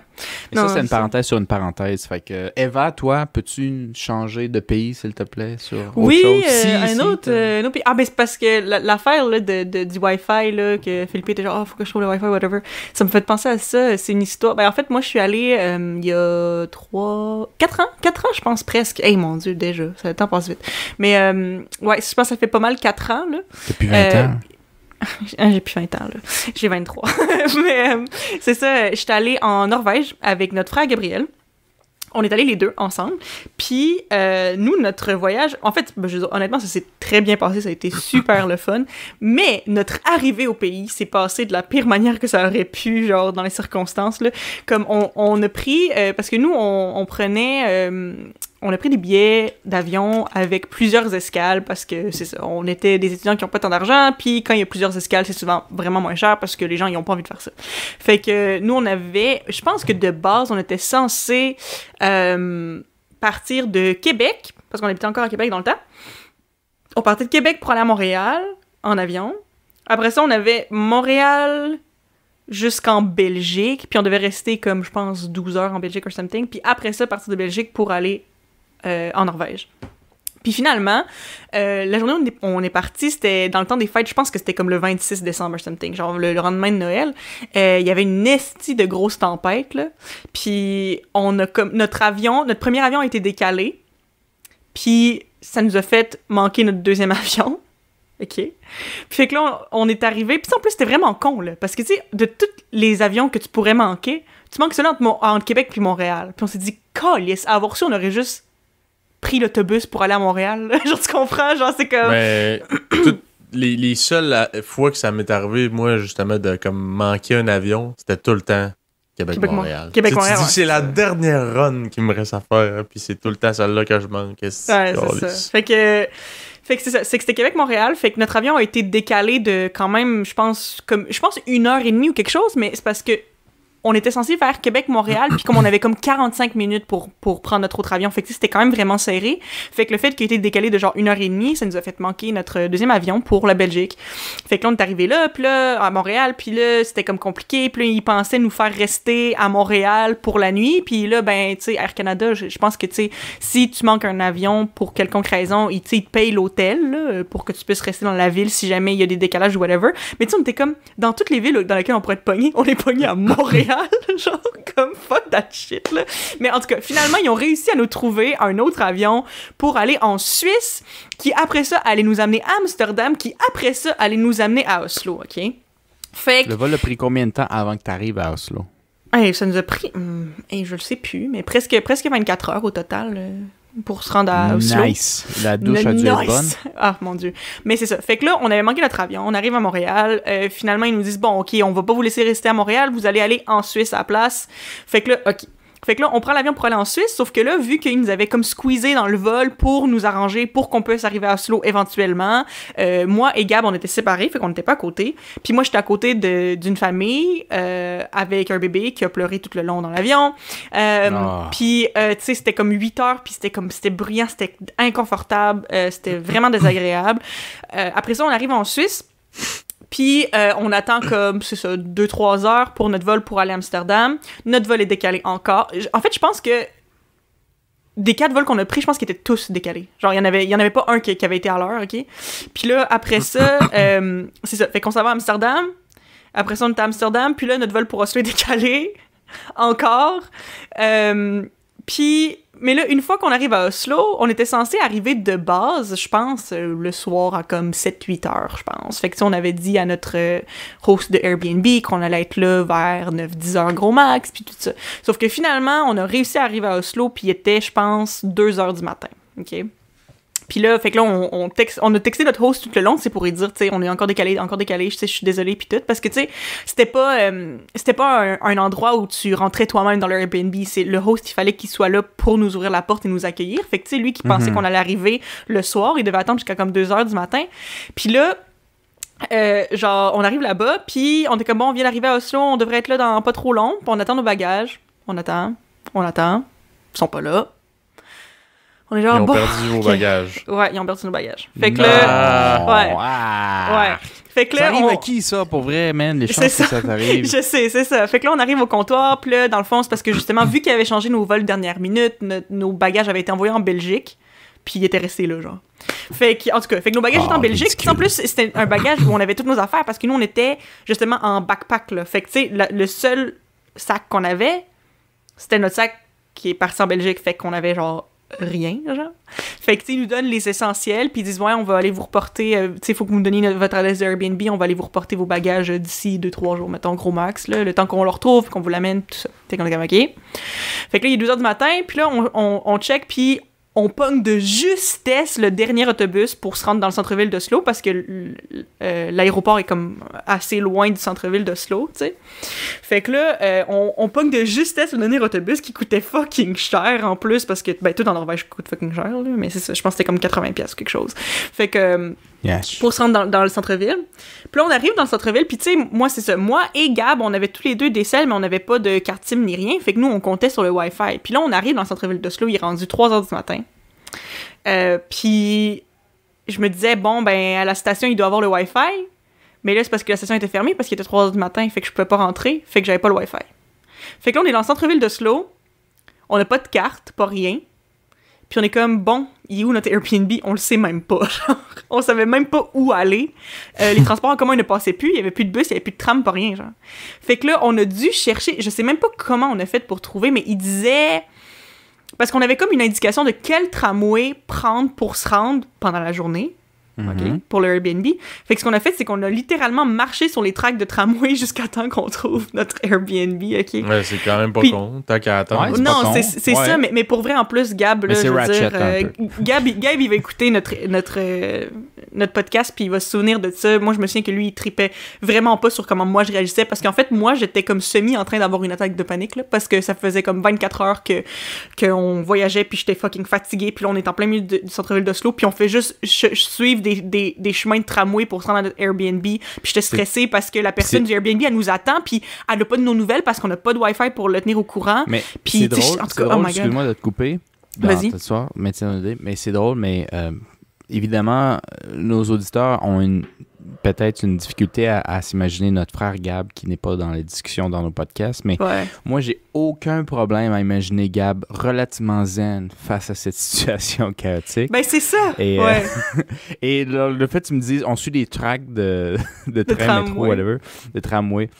Mais Non, ça, c'est une ça- parenthèse sur une parenthèse. Fait que, Eva, toi, peux-tu changer de pays, s'il te plaît, sur autre Oui, chose? un autre pays. Ah, ben c'est parce que l'affaire là, du Wi-Fi, là, que Philippe était genre, faut que je trouve le Wi-Fi, whatever. Ça me fait penser à ça. C'est une histoire. Ben, en fait, moi, je suis allée il y a 4 ans, je pense presque. Hey, mon Dieu, déjà. Le temps passe vite. Mais, ouais, je pense que ça fait pas mal 4 ans, là. Depuis 20 ans. J'ai plus 20 ans, là. J'ai 23. Mais c'est ça, j'étais allée en Norvège avec notre frère Gabriel. On est allés les deux ensemble. Puis, nous, notre voyage... En fait, ben, je veux dire, honnêtement, ça s'est très bien passé. Ça a été super le fun. Mais notre arrivée au pays s'est passée de la pire manière que ça aurait pu, genre, dans les circonstances, là. Comme, on a pris... parce que nous, on prenait... on a pris des billets d'avion avec plusieurs escales parce que c'est ça, on était des étudiants qui n'ont pas tant d'argent, puis quand il y a plusieurs escales, c'est souvent vraiment moins cher parce que les gens ils ont pas envie de faire ça. Fait que nous on avait, je pense que de base on était censé partir de Québec parce qu'on habitait encore à Québec dans le temps. On partait de Québec pour aller à Montréal en avion. Après ça on avait Montréal jusqu'en Belgique, puis on devait rester comme je pense 12 heures en Belgique or something, puis après ça partir de Belgique pour aller en Norvège. Puis finalement, la journée où on est parti, c'était dans le temps des fêtes, je pense que c'était comme le 26 décembre or something, genre le lendemain de Noël. Il y avait une estie de grosse tempête, là. Puis on a comme notre premier avion a été décalé. Puis ça nous a fait manquer notre deuxième avion. OK. Puis fait que là, on est arrivé. Puis en plus, c'était vraiment con, là. Parce que, tu sais, de tous les avions que tu pourrais manquer, tu manques celui entre Québec puis Montréal. Puis on s'est dit, calisse, à avoir su, on aurait juste pris l'autobus pour aller à Montréal. Là. Genre, tu comprends? Genre, c'est comme... Mais toutes les seules fois que ça m'est arrivé, moi, justement, de comme manquer un avion, c'était tout le temps Québec-Montréal. Québec-Montréal, Tu dis, ouais. c'est la dernière run qui me reste à faire, hein, puis c'est tout le temps celle-là que je manque. Ouais, c'est ça. Fait que c'est ça. C'est que c'était Québec-Montréal. Fait que notre avion a été décalé de quand même, je pense 1h30 ou quelque chose, mais c'est parce que on était censé faire Québec-Montréal, puis comme on avait comme 45 minutes pour prendre notre autre avion, fait que c'était quand même vraiment serré. Fait que le fait qu'il ait été décalé de genre 1h30, ça nous a fait manquer notre deuxième avion pour la Belgique. Fait que là, on est arrivé là, puis là, à Montréal, puis là, c'était comme compliqué, puis là, ils pensaient nous faire rester à Montréal pour la nuit, puis là, ben, tu sais, Air Canada, je pense que, tu sais, si tu manques un avion pour quelconque raison, ils te payent l'hôtel, là, pour que tu puisses rester dans la ville si jamais il y a des décalages ou whatever. Mais tu sais, on était comme, dans toutes les villes dans lesquelles on pourrait être pogné, on est pogné à Montréal. Genre, comme fuck that shit, là. Mais en tout cas, finalement, ils ont réussi à nous trouver un autre avion pour aller en Suisse, qui après ça allait nous amener à Amsterdam, qui après ça allait nous amener à Oslo, OK? Fait que... Le vol a pris combien de temps avant que tu arrives à Oslo? Hey, ça nous a pris... je le sais plus, mais presque 24 heures au total... pour se rendre à Oslo. Nice. La douche a dû être bonne. Ah, mon Dieu. Mais c'est ça. Fait que là, on avait manqué notre avion. On arrive à Montréal. Finalement, ils nous disent, bon, OK, on va pas vous laisser rester à Montréal. Vous allez aller en Suisse à la place. Fait que là, OK. Fait que là, on prend l'avion pour aller en Suisse, sauf que là, vu qu'ils nous avaient comme squeezé dans le vol pour nous arranger, pour qu'on puisse arriver à Oslo éventuellement, moi et Gab, on était séparés, fait qu'on n'était pas à côté. Puis moi, j'étais à côté d'une famille avec un bébé qui a pleuré tout le long dans l'avion. Puis, tu sais, c'était comme 8 heures, puis c'était bruyant, c'était inconfortable, c'était vraiment désagréable. Après ça, on arrive en Suisse. Puis, on attend comme, c'est ça, 2-3 heures pour notre vol pour aller à Amsterdam. Notre vol est décalé encore. En fait, je pense que des 4 vols qu'on a pris, je pense qu'ils étaient tous décalés. Genre, il y en avait pas un qui avait été à l'heure, OK? Puis là, après ça, c'est ça. Fait qu'on s'en va à Amsterdam. Après ça, on est à Amsterdam. Puis là, notre vol pour Oslo est décalé. Encore. Puis... Mais là, une fois qu'on arrive à Oslo, on était censé arriver de base, je pense, le soir à comme 7-8 heures, je pense. Fait que on avait dit à notre host de Airbnb qu'on allait être là vers 9-10 heures gros max, puis tout ça. Sauf que finalement, on a réussi à arriver à Oslo, puis il était, je pense, 2 heures du matin, OK? Puis là, fait que là, on a texté notre host tout le long, c'est pour lui dire, tu sais, on est encore décalé, je sais, je suis désolée, puis tout, parce que, tu sais, c'était pas un endroit où tu rentrais toi-même dans le Airbnb, c'est le host, il fallait qu'il soit là pour nous ouvrir la porte et nous accueillir, fait que, tu sais, lui qui pensait qu'on allait arriver le soir, il devait attendre jusqu'à comme 2 heures du matin, puis là, genre, on arrive là-bas, puis on est comme, bon, on vient d'arriver à Oslo, on devrait être là dans pas trop long, puis on attend nos bagages, on attend, ils sont pas là. On est genre, ils ont perdu vos bagages. Ouais, ils ont perdu nos bagages. Fait que là... Ouais. Fait que là, ça arrive à qui, ça, pour vrai, man? Les chances que ça t'arrive. Je sais, c'est ça. Fait que là, on arrive au comptoir, puis là, dans le fond, c'est parce que, justement, vu qu'ils avaient changé nos vols dernière minute, nos bagages avaient été envoyés en Belgique, puis ils étaient restés là, genre. Fait que, en tout cas, fait que nos bagages étaient en Belgique, puis en plus, c'était un bagage où on avait toutes nos affaires, parce que nous, on était, justement, en backpack, là. Fait que, tu sais, le seul sac qu'on avait, c'était notre sac qui est parti en Belgique, fait qu'on avait, genre, rien, genre. Fait que, tu sais, ils nous donnent les essentiels, puis ils disent, ouais, on va aller vous reporter, tu sais, il faut que vous nous donniez votre adresse de Airbnb, on va aller vous reporter vos bagages d'ici 2-3 jours, mettons, gros max, là, le temps qu'on le retrouve, qu'on vous l'amène, tout ça. Fait qu'on est comme, OK. Fait que là, il est 2h du matin, puis là, on check, puis on pogne de justesse le dernier autobus pour se rendre dans le centre-ville d'Oslo, parce que l'aéroport est comme assez loin du centre-ville d'Oslo, tu sais. Fait que là, on pogne de justesse le dernier autobus qui coûtait fucking cher en plus, parce que, ben, tout en Norvège coûte fucking cher, là, mais c'est ça, je pense que c'était comme 80$ ou quelque chose. Fait que, pour se rendre dans le centre-ville. Puis là, on arrive dans le centre-ville, puis tu sais, moi, c'est ça, moi et Gab, on avait tous les deux des selles, mais on n'avait pas de carte SIM ni rien, fait que nous, on comptait sur le Wi-Fi. Puis là, on arrive dans le centre-ville d'Oslo, il est rendu 3h du matin. Puis je me disais, bon, ben, à la station, il doit avoir le Wi-Fi. Mais là, c'est parce que la station était fermée, parce qu'il était 3h du matin, fait que je pouvais pas rentrer, fait que j'avais pas le Wi-Fi. Fait que là, on est dans le centre-ville d'Oslo, on n'a pas de carte, pas rien. Puis on est comme, bon, il est où notre Airbnb? On le sait même pas. Genre, on savait même pas où aller. Les transports en commun ne passaient plus, il y avait plus de bus, il y avait plus de tram, pas rien, genre. Fait que là, on a dû chercher, je sais même pas comment on a fait pour trouver, mais il disait... Parce qu'on avait comme une indication de quel tramway prendre pour se rendre pendant la journée. OK, pour le Airbnb. Fait que ce qu'on a fait, c'est qu'on a littéralement marché sur les tracks de tramway jusqu'à temps qu'on trouve notre Airbnb, OK? Ouais, c'est quand même pas con. T'as qu'à attendre. Ouais, non, c'est ça, mais pour vrai, en plus, Gab, là, je veux dire, Gab, il va écouter notre podcast, puis il va se souvenir de ça. Moi, je me souviens que lui, il tripait vraiment pas sur comment moi je réagissais, parce qu'en fait, moi, j'étais comme en train d'avoir une attaque de panique, là, parce que ça faisait comme 24 heures qu'on voyageait, puis j'étais fucking fatiguée, puis là, on est en plein milieu du centre-ville d'Oslo, puis on fait juste suivre des chemins de tramway pour se rendre à notre Airbnb, puis j'étais stressée parce que la personne du Airbnb, elle nous attend, puis elle n'a pas de nos nouvelles parce qu'on n'a pas de Wi-Fi pour le tenir au courant. Mais puis, c'est drôle, en tout cas, excuse-moi de te couper. Vas-y. Mais c'est drôle, mais évidemment, nos auditeurs ont peut-être une difficulté à s'imaginer notre frère Gab qui n'est pas dans les discussions dans nos podcasts, mais moi, j'ai aucun problème à imaginer Gab relativement zen face à cette situation chaotique. Ben, c'est ça! Et, et le fait que tu me dises, on suit des tracks de train, métro, whatever, de tramway,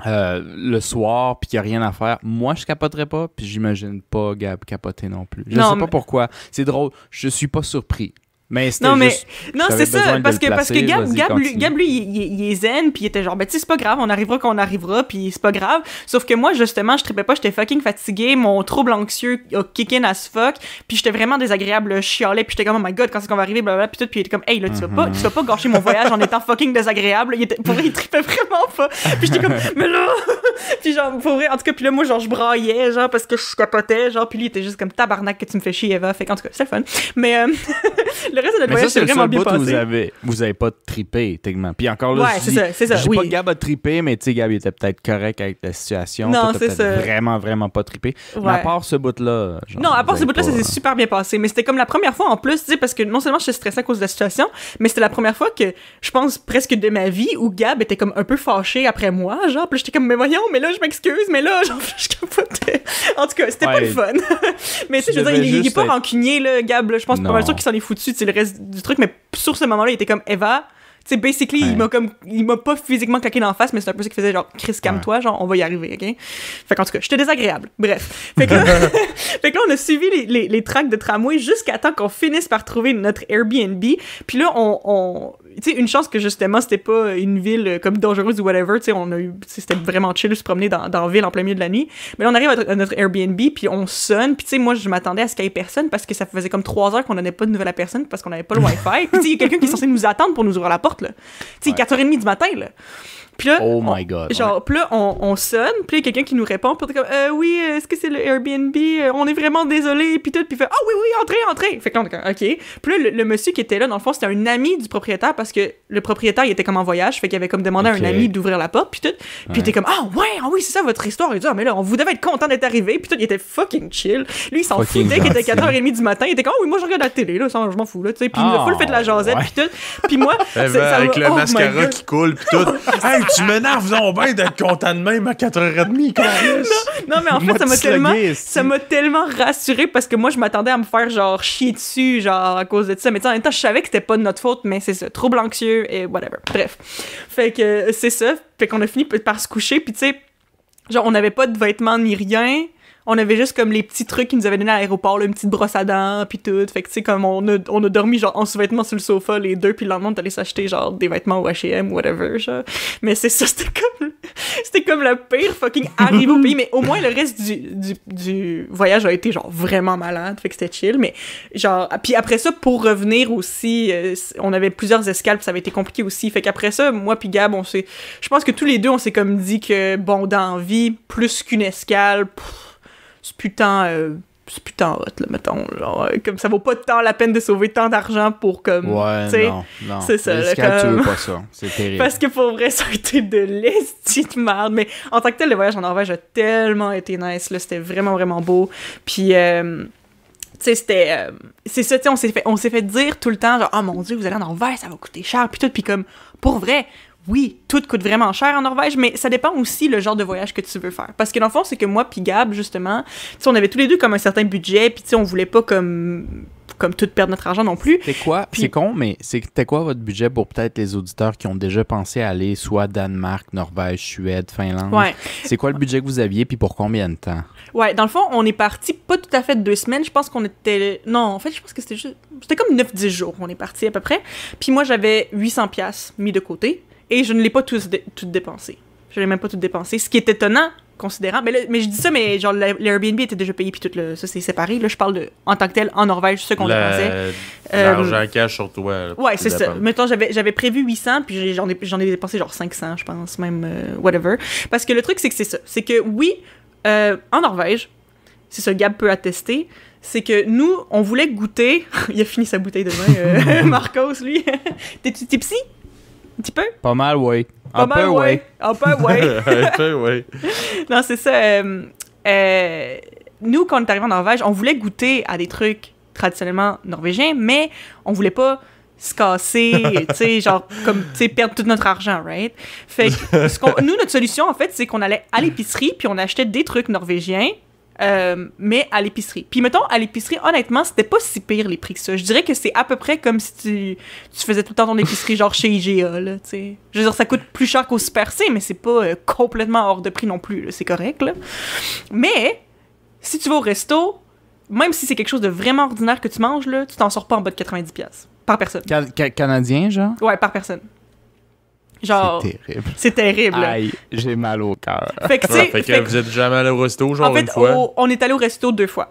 le soir, puis qu'il n'y a rien à faire, moi, je capoterais pas, puis j'imagine pas Gab capoter non plus. Je sais pas pourquoi. C'est drôle, je suis pas surpris. Mais c'était c'est ça, parce que Gab, lui, il est zen, puis il était genre, ben, tu sais, c'est pas grave, on arrivera quand on arrivera, puis c'est pas grave. Sauf que moi, justement, je trippais pas, j'étais fucking fatiguée, mon trouble anxieux a kick in as fuck, puis j'étais vraiment désagréable, je chialais, puis j'étais comme, oh my god, quand est-ce qu'on va arriver, blablabla, puis tout, puis il était comme, hey, là, tu vas pas gâcher mon voyage en étant fucking désagréable. Pour vrai, il trippait vraiment pas. Puis j'étais comme, mais là, Puis genre, pour vrai, en tout cas, puis là, moi, genre, je braillais, genre, parce que je capotais, genre, puis lui, il était juste comme tabarnak que tu me fais chier, Eva. Fait qu'en tout cas, c'est fun. Mais le reste de notre voyage, c'est vraiment bien passé. Vous avez pas trippé, techniquement. Puis encore là, ouais, c'est ça, je dis oui. pas que Gab a trippé, mais tu sais, Gab, il était peut-être correct avec la situation. Non, toi, c'est t'as ça. vraiment, vraiment pas trippé. Ouais. Mais à part ce bout-là... genre, Non, à part vous ce avez bout-là, ça pas- s'est super bien passé. Mais c'était comme la première fois en plus, tu sais, parce que non seulement j'étais stressée à cause de la situation, mais c'était la première fois que je pense presque de ma vie où Gab était comme un peu fâché après moi, genre. Puis j'étais comme, mais voyons, mais là, je m'excuse, mais là, genre, je capotais. En tout cas, c'était pas le fun. Mais tu sais, je veux dire, il est pas rancunier, là, Gab, là, je pense pas mal sûr qu'il s'en est foutu, tu sais, le reste du truc, mais sur ce moment-là, il était comme, Eva. Tu sais, basically, il m'a pas physiquement claqué dans la face, mais c'est un peu ça qu'il faisait, genre, Chris, calme-toi, genre, on va y arriver, ok? Fait qu'en tout cas, j'étais désagréable. Bref. Fait que là, fait que là on a suivi les tracks de tramway jusqu'à temps qu'on finisse par trouver notre Airbnb. Puis là, tu sais, une chance que justement, c'était pas une ville comme dangereuse ou whatever, tu sais, c'était vraiment chill de se promener dans la ville en plein milieu de la nuit. Mais là, on arrive à notre Airbnb, puis on sonne, puis tu sais, moi, je m'attendais à ce qu'il y ait personne parce que ça faisait comme 3 heures qu'on donnait pas de nouvelles à personne parce qu'on avait pas le Wi-Fi. Puis tu sais, il y a quelqu'un qui est censé nous attendre pour nous ouvrir la porte, là. Tu sais, 4h30 du matin, là. Puis là, oh my God. Genre, puis là, on sonne, puis il y a quelqu'un qui nous répond, puis on est comme, oui, est-ce que c'est le Airbnb? On est vraiment désolé, puis tout, puis il fait, oui, entrez. Fait que là, on est comme, OK. Puis là, le monsieur qui était là, dans le fond, c'était un ami du propriétaire, parce que le propriétaire, il était comme en voyage, fait qu'il avait comme demandé à un ami d'ouvrir la porte, puis tout. Puis il était comme, oui, c'est ça votre histoire. Il dit, mais là, vous devez être content d'être arrivé, puis tout, il était fucking chill. Lui, il s'en foutait qu'il était 4h30 du matin, il était comme, oui, moi, je regarde la télé, là, ça, je m'en fous, là, tu sais. Puis il nous a full fait de la jasette, puis tout. Puis moi, avec le mascara qui coule, puis tout. Hey, tu m'énerves, bien d'être content de même à 4h30, non, mais en fait, ça m'a tellement rassuré parce que moi, je m'attendais à me faire, genre, chier dessus, genre, à cause de ça. Mais tu sais, en même temps, je savais que c'était pas de notre faute, mais c'est ça, trouble anxieux et whatever. Bref. Fait que c'est ça. Fait qu'on a fini par se coucher, puis tu sais, genre, on n'avait pas de vêtements ni rien. On avait juste comme les petits trucs qu'ils nous avaient donnés à l'aéroport, là, une petite brosse à dents, puis tout. Fait que, tu sais, comme on a dormi, genre, en sous-vêtements sur le sofa, les deux, puis le lendemain, on est allé s'acheter, genre, des vêtements au H&M, whatever, genre. Mais c'est ça, c'était comme la pire fucking arrivée au pays. Mais au moins, le reste du voyage a été, genre, vraiment malade. Fait que c'était chill. Mais, genre, puis après ça, pour revenir aussi, on avait plusieurs escales, puis ça avait été compliqué aussi. Fait qu'après ça, moi puis Gab, je pense que tous les deux, on s'est comme dit que, bon, dans la vie, plus qu'une escale, c'est putain hot, là, mettons. Genre, comme ça vaut pas tant la peine de sauver tant d'argent pour, comme, ouais, t'sais, non. C'est ça. Là, comme... tu veux pas ça. C'est terrible. Parce que pour vrai, ça a été de l'esti de merde. Mais en tant que tel, le voyage en Norvège a tellement été nice, là. C'était vraiment, vraiment beau. Puis, tu sais, c'était... c'est ça, tu sais, on s'est fait dire tout le temps, genre, oh mon Dieu, vous allez en Norvège, ça va coûter cher, puis tout. Puis comme, pour vrai... Oui, tout coûte vraiment cher en Norvège, mais ça dépend aussi le genre de voyage que tu veux faire. Parce que dans le fond, c'est que moi puis Gab, justement, tu sais, on avait tous les deux comme un certain budget, puis tu sais, on voulait pas comme tout perdre notre argent non plus. C'est quoi? Puis, c'est con, mais c'était quoi votre budget pour peut-être les auditeurs qui ont déjà pensé à aller soit Danemark, Norvège, Suède, Finlande? Ouais. C'est quoi le budget que vous aviez, puis pour combien de temps? Ouais, dans le fond, on est parti pas tout à fait 2 semaines. Je pense qu'on était... Non, en fait, je pense que c'était juste... C'était comme 9-10 jours on est parti à peu près. Puis moi, j'avais 800$ mis de côté. Et je ne l'ai pas tout dépensé. Je l'ai même pas tout dépensé. Ce qui est étonnant, considérant. Mais je dis ça, mais genre, l'Airbnb était déjà payé, puis tout ça, c'est séparé. Là, je parle en tant que tel, en Norvège, ce qu'on dépensait. L'argent cash sur toi. Là, ouais, c'est ça. Mettons, j'avais prévu 800, puis j'en ai dépensé genre 500, je pense, même, whatever. Parce que le truc, c'est que c'est ça. C'est que, oui, en Norvège, c'est ça, Gab peut attester, c'est que nous, on voulait goûter... Il a fini sa bouteille de vin, Marcos, lui. T'es psy? Un petit peu? Pas mal, oui. Un peu, ouais. Un peu, ouais. Un peu, ouais. Non, c'est ça. Nous, quand on est arrivé en Norvège, on voulait goûter à des trucs traditionnellement norvégiens, mais on voulait pas se casser, tu sais, genre, comme, tu sais, perdre tout notre argent, right? Fait que, nous, notre solution, en fait, c'est qu'on allait à l'épicerie, puis on achetait des trucs norvégiens, mais à l'épicerie. Puis mettons, à l'épicerie, honnêtement, c'était pas si pire les prix que ça. Je dirais que c'est à peu près comme si tu faisais tout le temps ton épicerie genre chez IGA, là, tu sais. Je veux dire, ça coûte plus cher qu'au Super C, mais c'est pas complètement hors de prix non plus, là. C'est correct, là. Mais, si tu vas au resto, même si c'est quelque chose de vraiment ordinaire que tu manges, là, tu t'en sors pas en bas de 90$ par personne. Canadien, genre? Ouais, par personne. Genre, c'est terrible. C'est terrible. Aïe, j'ai mal au cœur. Fait que, fait que vous êtes jamais allé au resto, genre, en fait, une fois? on est allé au resto 2 fois.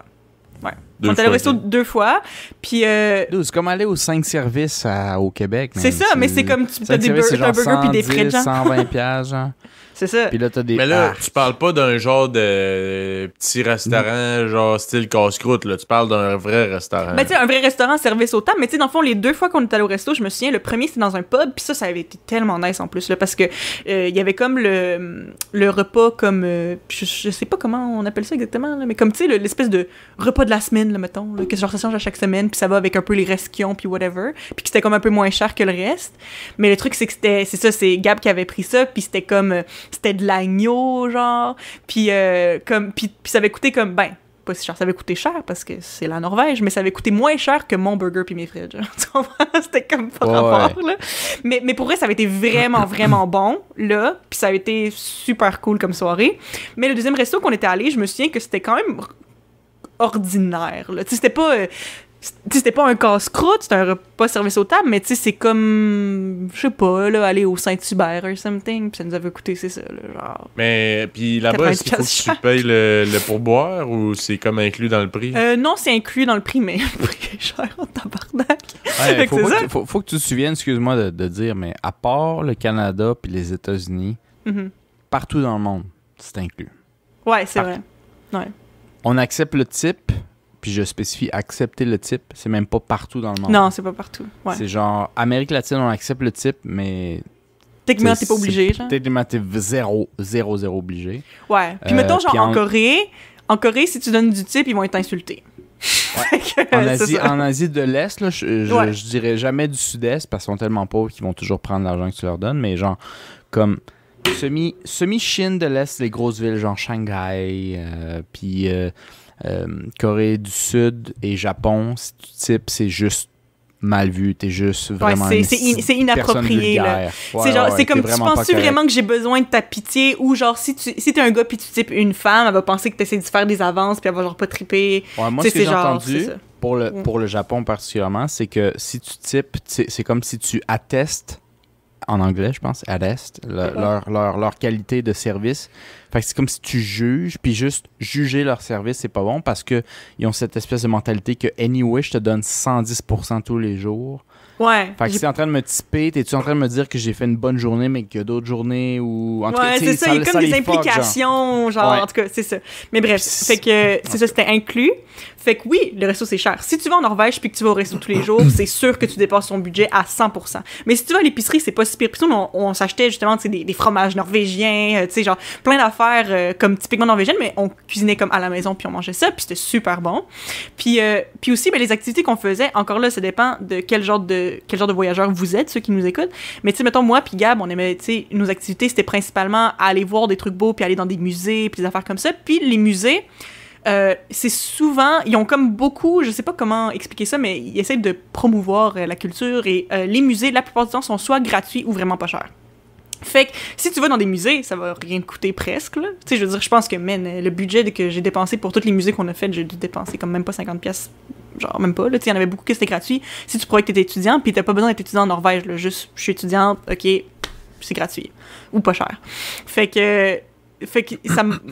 Ouais. On est allé au resto 2 fois, puis... C'est comme aller aux 5 services au Québec. C'est ça, mais c'est comme tu as un burger puis des frais de gens. 120$, genre. C'est ça. Puis là, t'as des... Mais là, tu parles pas d'un genre de petit restaurant, genre style casse-croûte, là. Tu parles d'un vrai restaurant. Ben, tu sais, un vrai restaurant, service aux tables, mais tu sais, dans le fond, les 2 fois qu'on est allé au resto, je me souviens, le premier, c'était dans un pub, puis ça avait été tellement nice en plus, là, parce que il y avait comme le repas, comme, je sais pas comment on appelle ça exactement, là, mais comme, tu sais, l'espèce de repas de la semaine, là, mettons, là, que genre ça change à chaque semaine, puis ça va avec un peu les restes qu'ils ont, puis whatever, puis que c'était comme un peu moins cher que le reste. Mais le truc, c'est que c'est Gab qui avait pris ça, puis c'était comme, c'était de l'agneau, genre, puis puis ça avait coûté comme, ben, pas si cher, ça avait coûté cher parce que c'est la Norvège, mais ça avait coûté moins cher que mon burger puis mes frites, genre. Tu comprends? C'était comme pas rapport, là. Mais pour vrai, ça avait été vraiment, vraiment bon, là, puis ça avait été super cool comme soirée. Mais le deuxième resto qu'on était allé, je me souviens que c'était quand même ordinaire, là. Tu sais, c'était pas un casse-croûte, c'était un repas service aux tables, mais tu sais, c'est comme, je sais pas, là, aller au Saint-Hubert or something, puis ça nous avait coûté, c'est ça, là, genre... Mais, puis là-bas, est-ce qu'il faut que tu payes le pourboire ou c'est comme inclus dans le prix? Non, c'est inclus dans le prix, mais le prix est cher en tabarnak. Ouais, faut que tu te souviennes, excuse-moi de dire, mais à part le Canada puis les États-Unis, partout dans le monde, c'est inclus. Ouais, c'est vrai. Ouais. On accepte le type... Puis je spécifie accepter le type, c'est même pas partout dans le monde. Non, c'est pas partout. Ouais. C'est genre, Amérique latine, on accepte le type, mais... Techniquement, t'es pas obligé, genre. Techniquement, t'es zéro obligé. Ouais. Puis mettons, genre, en Corée, si tu donnes du type, ils vont être insultés. Ouais. En Asie de l'Est, là, je dirais jamais du Sud-Est, parce qu'ils sont tellement pauvres qu'ils vont toujours prendre l'argent que tu leur donnes, mais genre, comme... Semi-Chine de l'Est, les grosses villes, genre Shanghai, puis... Corée du Sud et Japon, si tu types, c'est juste mal vu, t'es juste vraiment c'est inapproprié, là. C'est comme, tu penses-tu vraiment que j'ai besoin de ta pitié, ou genre, si t'es un gars puis tu types une femme, elle va penser que t'essaies de faire des avances puis elle va genre pas triper. Ouais, moi, ce que j'ai entendu, pour le Japon particulièrement, c'est que si tu types, c'est comme si tu attestes, en anglais, je pense, attest, leur qualité de service. Fait que c'est comme si tu juges, puis juste juger leur service, c'est pas bon parce que ils ont cette espèce de mentalité que anyway, je te donne 110% tous les jours. Ouais. Fait que si t'es en train de me typer, t'es-tu en train de me dire que j'ai fait une bonne journée, mais qu'il y a d'autres journées ou... En tout cas, c'est ça, il y a comme des implications, genre, en tout cas, c'est ça. Mais bref, fait que, c'est ça, c'était inclus. Fait que oui, le resto, c'est cher. Si tu vas en Norvège puis que tu vas au resto tous les jours, c'est sûr que tu dépasses ton budget à 100%. Mais si tu vas à l'épicerie, c'est pas si pire. Puis on s'achetait justement, tu sais, des fromages norvégiens, tu sais, genre, plein d'affaires comme typiquement norvégiennes, mais on cuisinait comme à la maison puis on mangeait ça, puis c'était super bon. Puis aussi, ben, les activités qu'on faisait, encore là, ça dépend de quel genre de voyageurs vous êtes, ceux qui nous écoutent. Mais tu sais, mettons, moi puis Gab, on aimait, tu sais, nos activités, c'était principalement aller voir des trucs beaux puis aller dans des musées puis des affaires comme ça. Puis les musées, c'est souvent, ils ont comme beaucoup, je sais pas comment expliquer ça, mais ils essaient de promouvoir la culture et les musées, la plupart du temps, sont soit gratuits ou vraiment pas chers. Fait que si tu vas dans des musées, ça va rien te coûter presque, là. Tu sais, je veux dire, je pense que, le budget que j'ai dépensé pour tous les musées qu'on a fait, j'ai dû dépenser comme même pas 50$, genre même pas, là. Tu sais, il y en avait beaucoup que c'était gratuit. Si tu prouvais que t'étais étudiant, puis t'as pas besoin d'être étudiant en Norvège, là, juste, je suis étudiante, ok, c'est gratuit. Ou pas cher. Fait que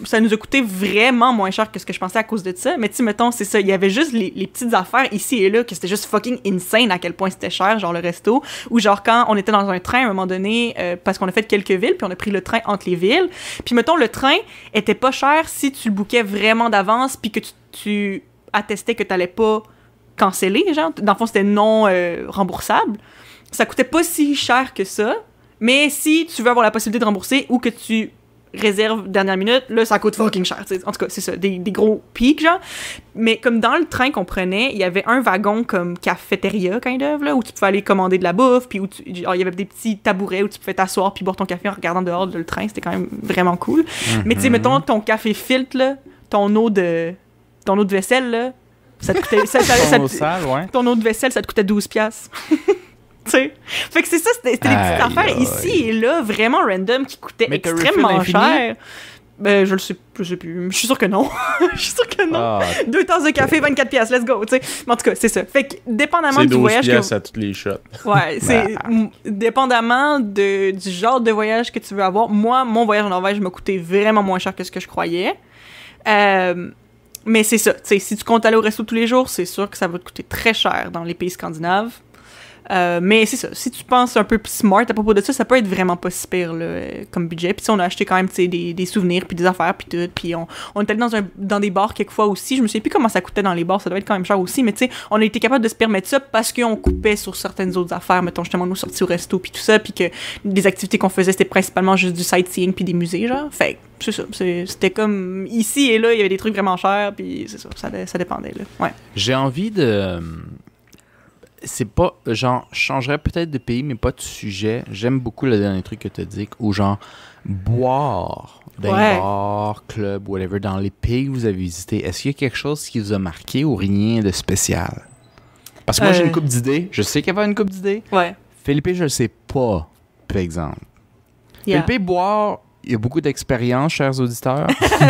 ça nous a coûté vraiment moins cher que ce que je pensais à cause de ça. Mais tu sais, mettons, c'est ça. Il y avait juste les petites affaires ici et là que c'était juste fucking insane à quel point c'était cher, genre le resto. Ou genre quand on était dans un train à un moment donné, parce qu'on a fait quelques villes, puis on a pris le train entre les villes. Puis mettons, le train était pas cher si tu le bookais vraiment d'avance, puis que tu attestais que t'allais pas canceller, genre. Dans le fond, c'était non remboursable. Ça coûtait pas si cher que ça. Mais si tu veux avoir la possibilité de rembourser ou que tu réserve dernière minute, là, ça coûte fucking cher. T'sais. En tout cas, c'est ça, des gros pics, genre. Mais comme dans le train qu'on prenait, il y avait un wagon comme cafétéria, kind of, là, où tu pouvais aller commander de la bouffe, puis où il y avait des petits tabourets où tu pouvais t'asseoir puis boire ton café en regardant dehors le train. C'était quand même vraiment cool. Mais tu sais, mettons, ton café filtre, là, ton eau de vaisselle, là, ça te coûtait... Ton eau de vaisselle, ça te coûtait 12$. T'sais. Fait que c'est ça, c'était des petites affaires ici et là, vraiment random, qui coûtaient extrêmement cher. Ben, je sais plus. Je suis sûr que non. Je suis sûr que non. 2 tasses de café, 24$, let's go, tu sais. Mais en tout cas, c'est ça. Fait que, dépendamment du voyage... C'est 12$ à toutes les shots. Ouais, c'est... Dépendamment du genre de voyage que tu veux avoir, moi, mon voyage en Norvège m'a coûté vraiment moins cher que ce que je croyais. Mais c'est ça, tu sais, si tu comptes aller au resto tous les jours, c'est sûr que ça va te coûter très cher dans les pays scandinaves. Mais c'est ça, si tu penses un peu smart à propos de ça, ça peut être vraiment pas si pire là, comme budget. Puis on a acheté quand même des souvenirs, puis des affaires, puis tout. Puis on est allé dans des bars quelquefois aussi. Je me souviens plus comment ça coûtait dans les bars, ça doit être quand même cher aussi. Mais tu sais, on a été capable de se permettre ça parce qu'on coupait sur certaines autres affaires. Mettons justement nos sorties au resto, puis tout ça. Puis que des activités qu'on faisait, c'était principalement juste du sightseeing, puis des musées, genre. Fait c'est ça. C'était comme ici et là, il y avait des trucs vraiment chers, puis c'est ça. Ça dépendait, là. Ouais. J'ai envie de... C'est pas... Genre, je changerais peut-être de pays, mais pas de sujet. J'aime beaucoup le dernier truc que tu as dit, ou genre, boire dans les bars, clubs, whatever, dans les pays que vous avez visités. Est-ce qu'il y a quelque chose qui vous a marqué ou rien de spécial? Parce que moi, j'ai une couple d'idées. Je sais qu'il y avait une couple d'idées. Ouais. Philippe, je le sais pas, par exemple. Yeah. Philippe, boire... Il y a beaucoup d'expérience, chers auditeurs.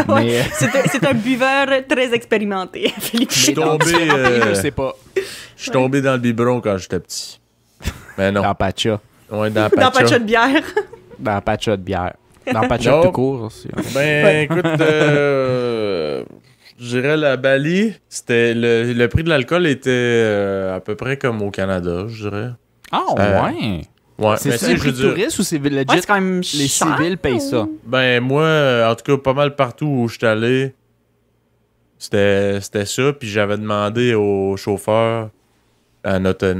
Mais... C'est un buveur très expérimenté, Philippe. Je suis tombé... je sais pas. Je suis tombé dans le biberon quand j'étais petit. Mais non. Dans Pacha. Ouais, dans Dans Pacha de bière. Dans Pacha de bière. Dans Pacha Non. tout court aussi. Ben, écoute, je dirais la Bali, c'était le prix de l'alcool était à peu près comme au Canada, je dirais. Ah, ouais. Ouais, C'est mais ça, tu sais, les je veux prix dire, touristes ou c'est legit? Ouais, c'est quand même Les cher. civils payent ça. ben moi, en tout cas, pas mal partout où je suis allé, c'était ça, puis j'avais demandé au chauffeur, à notre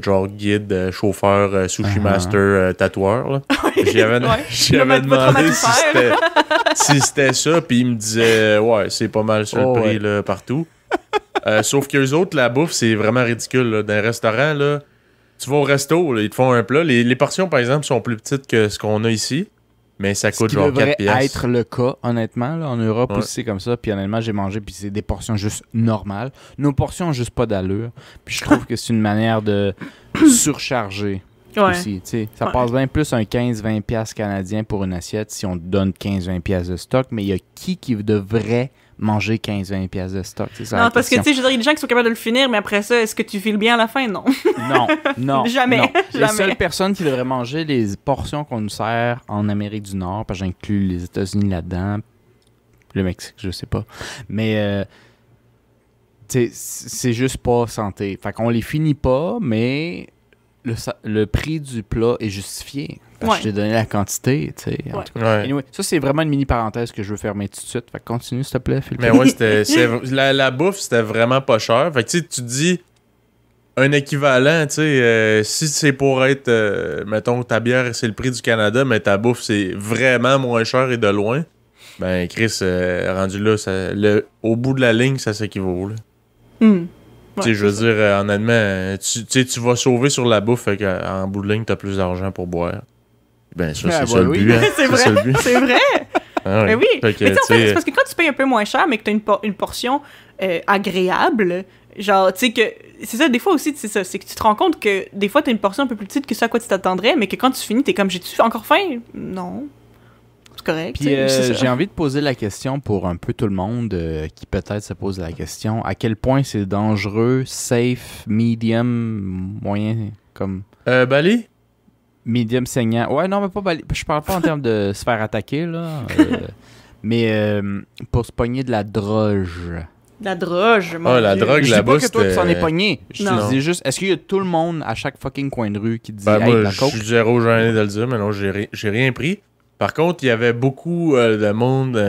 genre guide, chauffeur, sushi master, tatoueur, là. J'avais demandé si c'était ça, puis il me disait, ouais, c'est pas mal ça le prix là, partout. Sauf qu'eux autres, la bouffe, c'est vraiment ridicule. Là. Dans un restaurant, là, tu vas au resto, là, ils te font un plat. Les portions, par exemple, sont plus petites que ce qu'on a ici, mais ça coûte genre 4 piastres. Être le cas, honnêtement. Là, en Europe Ouais. aussi, c'est comme ça. Puis honnêtement, j'ai mangé, puis c'est des portions juste normales. Nos portions ont juste pas d'allure. Puis je trouve que c'est une manière de surcharger. Ouais. Aussi, tu sais, ça passe bien plus un 15-20$ piastres canadien pour une assiette si on te donne 15-20$ piastres de stock, mais il y a qui devrait manger 15-20$ piastres de stock? C'est ça Non, la parce que question. tu sais, je veux dire, il y a des gens qui sont capables de le finir, mais après ça, est-ce que tu files bien à la fin? Non. Non, Jamais, non. Les jamais. seules personnes qui devraient manger les portions qu'on nous sert en Amérique du Nord, parce que j'inclus les États-Unis là-dedans, le Mexique, je sais pas, mais tu sais, c'est juste pas santé. Fait qu'on les finit pas, mais le prix du plat est justifié. Parce que je t'ai donné la quantité, tu sais. En tout cas. Ouais. Anyway, ça, c'est vraiment une mini-parenthèse que je veux fermer tout de suite. Fait que continue, s'il te plaît, Philippe. Mais ouais, la bouffe, c'était vraiment pas cher. Fait que tu sais, tu te dis un équivalent, tu sais, si c'est pour être, mettons, ta bière, c'est le prix du Canada, mais ta bouffe, c'est vraiment moins cher et de loin, ben, Chris, rendu là, au bout de la ligne, ça s'équivaut, là. Tu sais, je veux dire, honnêtement, tu vas sauver sur la bouffe, fait qu'en bout de ligne, t'as plus d'argent pour boire. Ben, ça, c'est ça le but, hein. C'est ça le vrai, but. c'est vrai. Ah, Mais oui. Fait que, Mais tu sais, en fait, tu sais, c'est parce que quand tu payes un peu moins cher, mais que tu as une portion agréable, genre, tu sais, que. C'est ça, des fois aussi, c'est ça. C'est que tu te rends compte que des fois, tu as une portion un peu plus petite que ce à quoi tu t'attendrais, mais que quand tu finis, tu es comme, j'ai-tu encore faim? Non. C'est correct. Puis j'ai envie de poser la question pour un peu tout le monde qui peut-être se pose la question. À quel point c'est dangereux, safe, medium, moyen, comme... Bali? Medium saignant. Ouais, non, mais pas Bali. Je parle pas en termes de se faire attaquer, là. Mais pour se pogner de la droge. La droge, mon Ah, la Dieu. drogue, Je dis là-bas, pas que toi, tu t'en es c'était- pogné. Je Non. te dis juste, est-ce qu'il y a tout le monde à chaque fucking coin de rue qui dit Ben, hey, moi, la je coke? suis zéro gêné de le dire, mais non, j'ai rien pris. Par contre, il y avait beaucoup de monde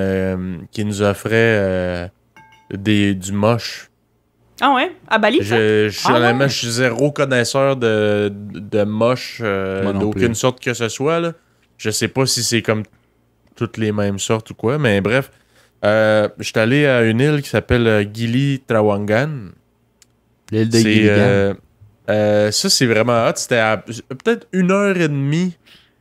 qui nous offrait du moche. Ah ouais? À Bali, ça? Honnêtement, je suis zéro connaisseur de moche Moi non d'aucune plus. sorte que ce soit. Là. Je sais pas si c'est comme toutes les mêmes sortes ou quoi, mais bref. Je suis allé à une île qui s'appelle Gili Trawangan. L'île de C'est, Gilligan. ça, c'est vraiment hot. C'était à peut-être 1h30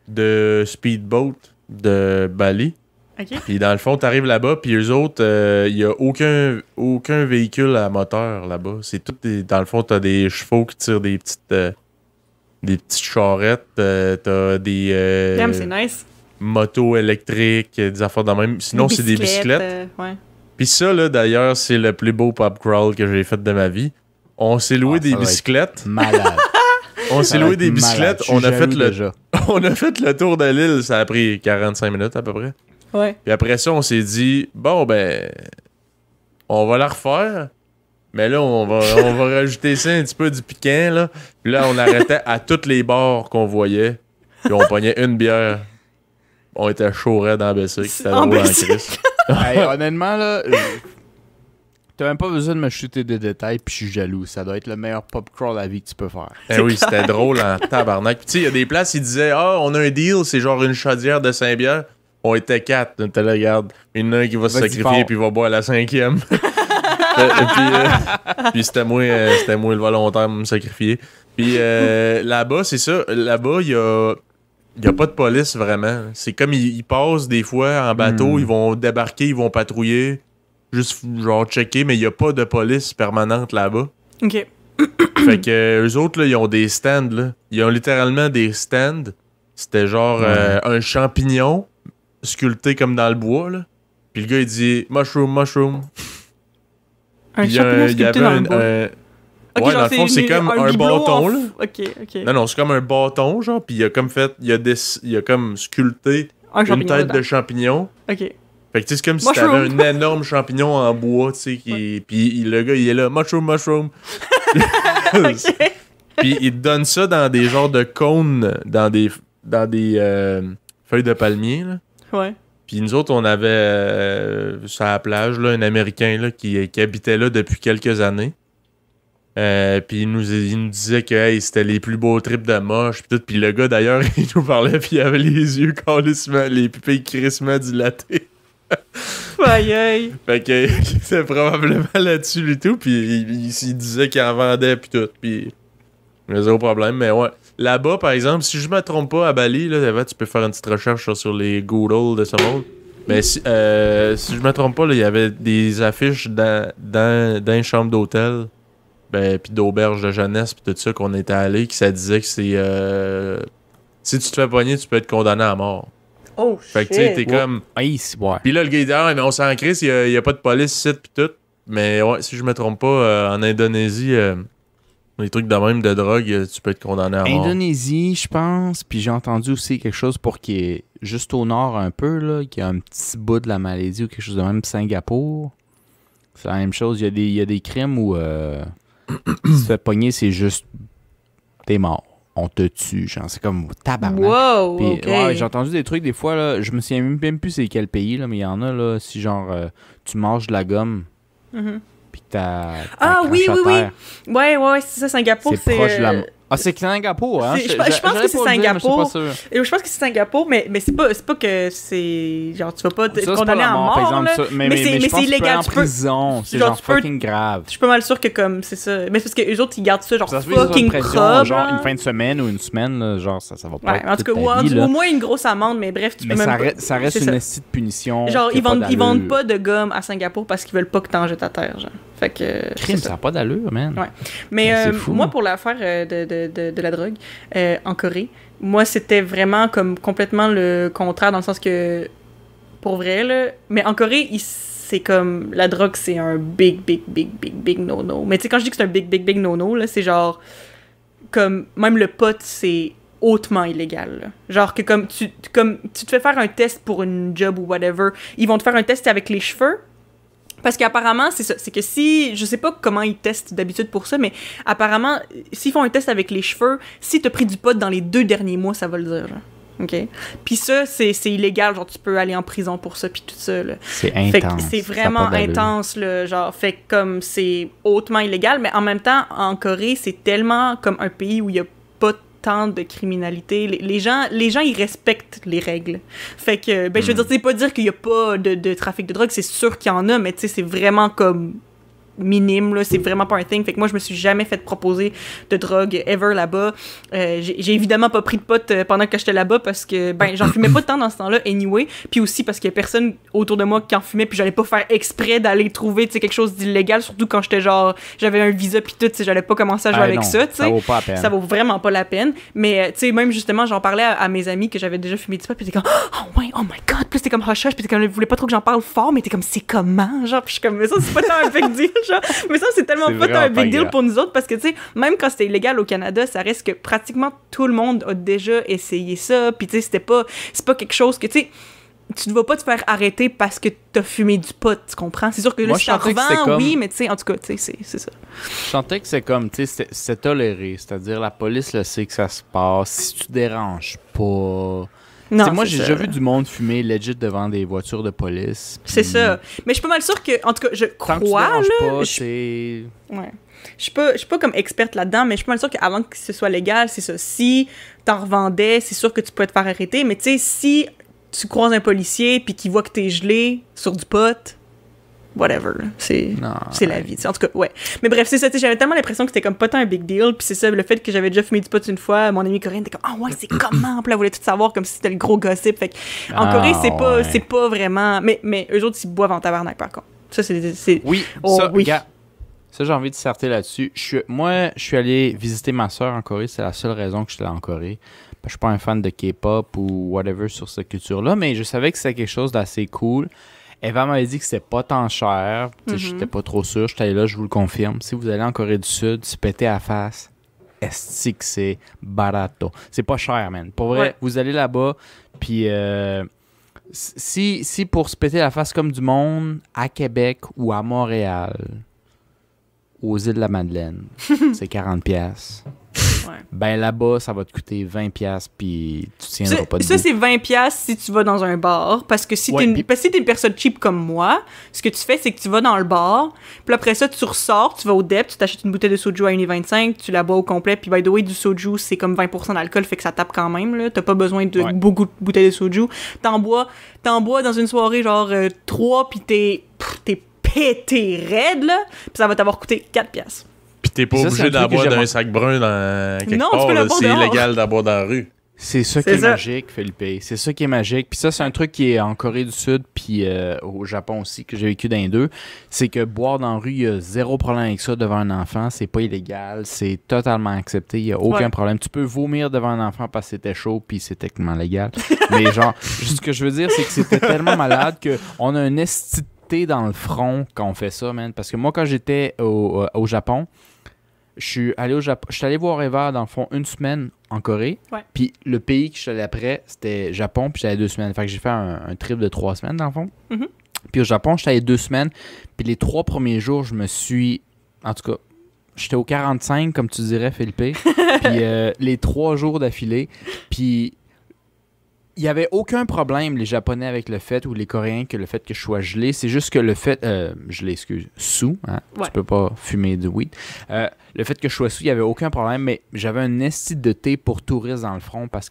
de speedboat de Bali. OK. Puis dans le fond, t'arrives là-bas, puis eux autres, il y a aucun véhicule à moteur là-bas. C'est tout dans le fond, t'as des chevaux qui tirent des petites charrettes, t'as des Damn, c'est nice. motos électriques, des affaires de même. Sinon, c'est des bicyclettes. Ouais. Puis ça, là, d'ailleurs, c'est le plus beau pub crawl que j'ai fait de ma vie. On s'est loué Ah, des ça va être bicyclettes. Malade. On s'est Ça va loué être des malade. bicyclettes. Je suis On a fait jaloux le déjà. on a fait le tour de l'île. Ça a pris 45 minutes à peu près. Ouais. Puis après ça, on s'est dit, bon, ben, on va la refaire. Mais là, on va rajouter ça un petit peu du piquant, là. Puis là, on arrêtait à tous les bars qu'on voyait. Puis on pognait une bière. On était chaud raide dans Bessic. C'était drôle en crise. Hey, honnêtement, là, t'as même pas besoin de me shooter des détails, puis je suis jaloux. Ça doit être le meilleur pop crawl à la vie que tu peux faire. Eh oui, c'était drôle en tabarnak. Puis tu sais, il y a des places, ils disaient « Ah, on a un deal, c'est genre une chaudière de 5 bières. » On était 4. On était là, regarde, il y en a un qui va se sacrifier, puis il va boire la 5e. Puis c'était moi le volontaire de me sacrifier. Puis là-bas, c'est ça. Là-bas, il y a pas de police vraiment. C'est comme ils passent des fois en bateau, ils vont débarquer, ils vont patrouiller, juste genre checker, mais il y a pas de police permanente là-bas. OK. Fait que eux autres, là, ils ont des stands, là. Ils ont littéralement des stands. C'était genre un champignon sculpté comme dans le bois, là. Puis le gars, il dit « Mushroom. » Un champignon sculpté dans le bois. Okay, ouais, dans le fond, c'est comme un bâton, là. OK. Non, c'est comme un bâton, genre, puis il a comme sculpté une tête de champignon. OK. Fait que tu sais, c'est comme si t'avais un énorme champignon en bois, tu sais, puis le gars, il est là, mushroom. OK. Puis il te donne ça dans des genres de cônes, dans des feuilles de palmier, là. Ouais. Puis nous autres, on avait sur la plage, là, un Américain, là, qui habitait là depuis quelques années. Puis il nous disait que hey, c'était les plus beaux trips de moche pis tout. Puis le gars d'ailleurs il nous parlait puis il avait les yeux calissement, les pupilles crissement dilatées. Aïe. Fait que c'est probablement là-dessus et tout. Puis il disait qu'il en vendait pis tout. Puis zéro problème. Mais ouais, là-bas par exemple, si je me trompe pas à Bali, là, tu peux faire une petite recherche sur les Google de ce monde. Mais si je me trompe pas, il y avait des affiches dans une chambre d'hôtel. Ben, pis d'auberge de jeunesse pis tout ça qu'on était allé, que ça disait que c'est si tu te fais pogner, tu peux être condamné à mort. Oh shit. Fait que tu sais, t'es comme. Ouais. Pis là, le gars il dit ah, mais on s'en crisse, il y a pas de police ici pis tout. Mais ouais, si je me trompe pas, en Indonésie, les trucs de même de drogue, tu peux être condamné à mort. Indonésie, je pense, puis j'ai entendu aussi quelque chose pour qu'il y ait juste au nord un peu, là, qu'il y a un petit bout de la Malaisie ou quelque chose de même, Singapour. C'est la même chose, il y a des crimes où si tu te fais pogner, c'est juste t'es mort. On te tue, genre, c'est comme tabarnak. Wow, Puis, OK. ouais, j'ai entendu des trucs, des fois, là, je me souviens même plus c'est quel pays, là, mais il y en a, là, si genre, tu manges de la gomme, puis que t'as oui. terre. Ouais, c'est ça, Singapour, c'est... C'est proche de la... Ah, c'est Singapour, hein? Je pense que c'est Singapour. Je Je pense que c'est Singapour, mais c'est pas que c'est... Genre, tu vas pas être ça, condamné à mort, par exemple, là. ça. Mais c'est illégal. En prison, c'est genre fucking grave. Je suis pas mal sûr que comme, c'est ça. Mais c'est parce que eux autres, ils gardent ça genre ça se fucking propre. genre une fin de semaine ou une semaine, là, genre ça va pas être en tout cas, au moins une grosse amende, mais bref, tu peux même pas... ça reste une petite punition. Genre, ils vendent pas de gomme à Singapour parce qu'ils veulent pas que t'en jettes à terre, genre. Fait que... Crime, ça n'a pas d'allure, man. Ouais. Mais moi, pour l'affaire de la drogue, en Corée, moi, c'était vraiment comme complètement le contraire, dans le sens que, pour vrai, là, mais en Corée, c'est comme, la drogue, c'est un big no-no. Mais tu sais, quand je dis que c'est un big no-no, là, c'est genre, comme, même le pot, c'est hautement illégal, là. Genre que comme tu te fais faire un test pour une job ou whatever, ils vont te faire un test avec les cheveux. Parce qu'apparemment, c'est ça. C'est que si... Je sais pas comment ils testent d'habitude pour ça, mais apparemment, s'ils font un test avec les cheveux, si t'as pris du pot dans les 2 derniers mois, ça va le dire, genre. OK? Puis ça, c'est illégal. Genre, tu peux aller en prison pour ça, puis tout ça, là. C'est intense. Fait que c'est vraiment intense, là. Genre, fait que comme c'est hautement illégal, mais en même temps, en Corée, c'est tellement comme un pays où il y a pas tant de criminalité. Les gens, ils respectent les règles. Fait que, je veux dire, c'est pas dire qu'il y a pas de trafic de drogue, c'est sûr qu'il y en a, mais tu sais, c'est vraiment comme minime, là, c'est vraiment pas un thing. Fait que moi, je me suis jamais fait proposer de drogue ever là-bas. J'ai évidemment pas pris de pot pendant que j'étais là-bas parce que, j'en fumais pas tant dans ce temps-là, anyway. Puis aussi parce qu'il y a personne autour de moi qui en fumait, puis j'allais pas faire exprès d'aller trouver, tu sais, quelque chose d'illégal, surtout quand j'étais genre, j'avais un visa puis tout, tu sais, j'allais pas commencer à jouer avec ça, tu sais. Ça vaut pas la peine. Ça vaut vraiment pas la peine. Mais, tu sais, même justement, j'en parlais à mes amis que j'avais déjà fumé du pot, puis t'es comme, oh ouais, oh my god, puis t'es comme hush hush, puis t'es comme, je voulais pas trop que j'en parle fort, mais t'es comme, c'est comment, genre, puis je suis comme, mais ça, c'est pas tant un big deal, genre. Mais ça, c'est tellement pas un big deal pour nous autres parce que, tu sais, même quand c'était illégal au Canada, ça reste que pratiquement tout le monde a déjà essayé ça. Puis, tu sais, c'est pas quelque chose que, tu sais, tu ne vas pas te faire arrêter parce que t'as fumé du pot, tu comprends? C'est sûr que là, Moi, si je t'en sentais que c'était revends, comme- oui, mais tu sais, en tout cas, tu sais, c'est ça. Je sentais que c'est comme, tu sais, c'est toléré. C'est-à-dire, la police le sait que ça se passe. Si tu déranges pas. Non, T'sais, moi, c'est j'ai ça. déjà vu du monde fumer legit devant des voitures de police. C'est puis ça. Mais je suis pas mal sûre que, en tout cas, je Tant que tu crois, déranges là, pas, je- c'est. Ouais. Je suis pas comme experte là-dedans, mais je suis pas mal sûre qu'avant que ce soit légal, c'est ça. Si t'en revendais, c'est sûr que tu peux te faire arrêter, mais tu sais, si tu croises un policier puis qu'il voit que t'es gelé sur du pot, whatever, là. C'est Non, la vie, tu sais. En tout cas, ouais. Mais bref, c'est ça, tu sais, j'avais tellement l'impression que c'était comme pas tant un big deal, puis c'est ça, le fait que j'avais déjà fumé du pot une fois, mon amie coréenne était comme « Ah ouais, c'est comment? » Puis là, elle voulait tout savoir comme si c'était le gros gossip. Fait que, en Ah, Corée, ouais. c'est pas vraiment... Mais eux autres, ils boivent en tabarnak, par contre. Ça, c'est... Oui, Oh, ça, oui. gars, ça, j'ai envie de s'arrêter là-dessus. Moi, je suis allé visiter ma soeur en Corée. C'est la seule raison que j'étais allé en Corée. Je suis pas un fan de K-pop ou whatever sur cette culture-là, mais je savais que c'était quelque chose d'assez cool. Eva m'avait dit que c'était pas tant cher. Tu sais, j'étais pas trop sûr. J'étais allé là, je vous le confirme. Si vous allez en Corée du Sud, se péter à la face, est-ce que c'est barato. C'est pas cher, man. Pour vrai, Ouais. vous allez là-bas, puis si pour se péter la face comme du monde, à Québec ou à Montréal, aux îles de la Madeleine, c'est 40$. piastres. Ouais. Ben là-bas, ça va te coûter 20$, piastres, puis tu tiendras pas debout. Ça, c'est 20$ si tu vas dans un bar. Parce que si Ouais, puis- t'es une personne cheap comme moi, ce que tu fais, c'est que tu vas dans le bar, puis après ça, tu ressors, tu vas au dep, tu t'achètes une bouteille de soju à 1,25$, tu la bois au complet, puis by the way, du soju, c'est comme 20% d'alcool, fait que ça tape quand même, là. T'as pas besoin de Ouais. beaucoup de bouteilles de soju. T'en bois dans une soirée, genre 3, puis t'es pété raide, là, puis ça va t'avoir coûté 4$. piastres. Puis t'es pas Ça, c'est obligé un truc d'en que boire j'aimerais- d'un sac brun dans quelque Non, tu part. peux là. le boire C'est dehors. illégal d'en boire dans la rue. C'est ça qui C'est est ça. magique, Philippe. C'est ça qui est magique. Puis ça, c'est un truc qui est en Corée du Sud, puis au Japon aussi, que j'ai vécu dans les deux. C'est que boire dans la rue, il y a zéro problème avec ça devant un enfant. C'est pas illégal. C'est totalement accepté. Il y a aucun Ouais. problème. Tu peux vomir devant un enfant parce que c'était chaud, puis c'est techniquement légal. Mais genre, ce que je veux dire, c'est que c'était tellement malade qu'on a un esti de thé dans le front quand on fait ça, man. Parce que moi, quand j'étais au Japon, je suis allé voir Eva, dans le fond, une semaine en Corée. Ouais. Puis le pays que je suis allé après, c'était Japon, puis j'allais 2 semaines. Fait que j'ai fait un trip de 3 semaines, dans le fond. Mhm. Puis au Japon, j'étais allé 2 semaines. Puis les 3 premiers jours, je me suis... En tout cas, j'étais au 45, comme tu dirais, Philippe. Puis les 3 jours d'affilée. Puis il n'y avait aucun problème, les Japonais, avec le fait, ou les Coréens, que le fait que je sois gelé. C'est juste que le fait... gelé, excuse. Sous, hein? Ouais. Tu peux pas fumer du weed. Le fait que je sois sous, il n'y avait aucun problème, mais j'avais un esti de thé pour touristes dans le front parce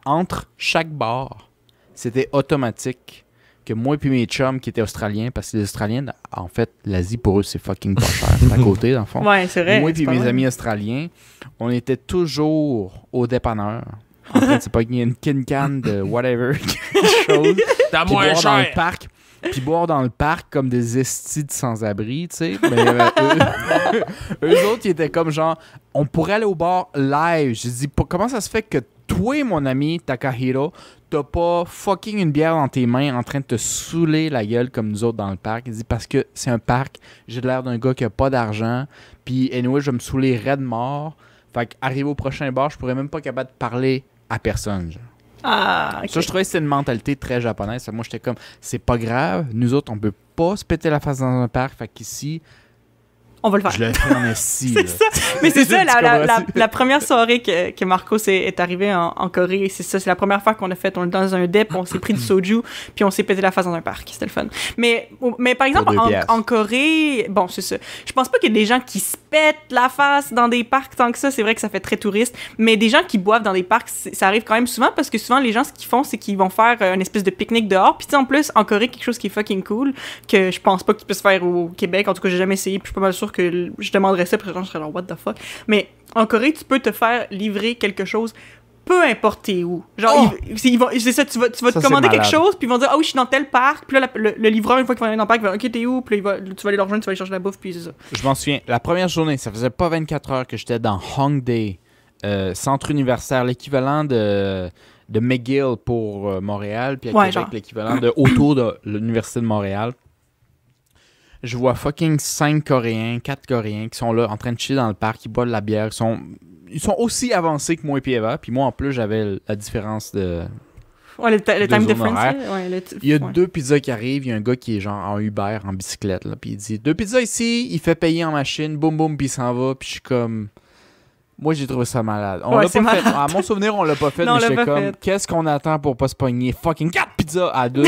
entre chaque bar, c'était automatique que moi et mes chums qui étaient australiens, parce que les Australiens, en fait, l'Asie pour eux, c'est fucking pas cher. C'est à côté, dans le fond. Ouais, c'est vrai. Moi c'est et pas mes vrai. amis australiens, on était toujours au dépanneur. En train de se pogner une canne de whatever, quelque chose. T'as Puis moins boire dans le cher. parc. Puis boire dans le parc comme des estis de sans-abri, tu sais. Mais eux autres, ils étaient comme genre, on pourrait aller au bar live. J'ai dit, comment ça se fait que toi, mon ami Takahiro, t'as pas fucking une bière dans tes mains en train de te saouler la gueule comme nous autres dans le parc? Il dit, parce que c'est un parc, j'ai l'air d'un gars qui a pas d'argent. Puis, anyway, je vais me saouler raide mort. Fait qu'arrivé au prochain bar, je pourrais même pas capable de parler à personne, genre. Ah, ok. Ça, je trouvais que c'était une mentalité très japonaise. Moi, j'étais comme, c'est pas grave. Nous autres, on peut pas se péter la face dans un parc. Fait qu'ici, On va le faire. je le fais en esti. C'est ça. Mais c'est ça, Tu comprends-tu? la première soirée que Marcos est arrivé en Corée, c'est ça, c'est la première fois qu'on a fait, on est dans un dep, on s'est pris du soju, puis on s'est pété la face dans un parc, c'était le fun. Mais par exemple, 2 piastres. en Corée, bon, c'est ça, je pense pas qu'il y ait des gens qui se pètent la face dans des parcs tant que ça, c'est vrai que ça fait très touriste, mais des gens qui boivent dans des parcs, ça arrive quand même souvent, parce que souvent, les gens, ce qu'ils font, c'est qu'ils vont faire une espèce de pique-nique dehors, puis tu sais, en plus, en Corée, quelque chose qui est fucking cool, que je pense pas qu'il peut se faire au Québec, en tout cas, j'ai jamais essayé, puis je suis pas mal sûr que je demanderais ça, puis je serais genre, what the fuck. Mais en Corée, tu peux te faire livrer quelque chose, peu importe t'es où. Genre, c'est ça, tu vas Ça, te c'est commander quelque malade. chose, puis ils vont dire, ah oui, je suis dans tel parc, puis là, le livreur, une fois qu'il va aller dans le parc, il va dire, ok, t'es où, puis là, tu vas aller le rejoindre, tu vas aller chercher la bouffe, puis c'est ça. Je m'en souviens. La première journée, ça faisait pas 24 heures que j'étais dans Hongdae, centre universitaire, l'équivalent de McGill pour Montréal, puis à Ouais, Québec, genre. l'équivalent de autour de l'Université de Montréal. Je vois fucking 5 Coréens, 4 Coréens qui sont là en train de chiller dans le parc, ils boivent de la bière, ils sont aussi avancés que moi et Eva, puis moi en plus j'avais la différence Ouais, le time zones difference. horaires. Là, ouais, Il y a ouais. 2 pizzas qui arrivent. Il y a un gars qui est genre en Uber, en bicyclette. Là, puis il dit 2 pizzas ici. Il fait payer en machine. Boum, boum, puis il s'en va. Puis je suis comme. Moi, j'ai trouvé ça malade. On Ouais, l'a c'est pas fait. malade. À mon souvenir, on l'a pas fait. Non, mais on l'a j'étais pas comme. fait. Qu'est-ce qu'on attend pour pas se pogner fucking 4 pizzas à 2?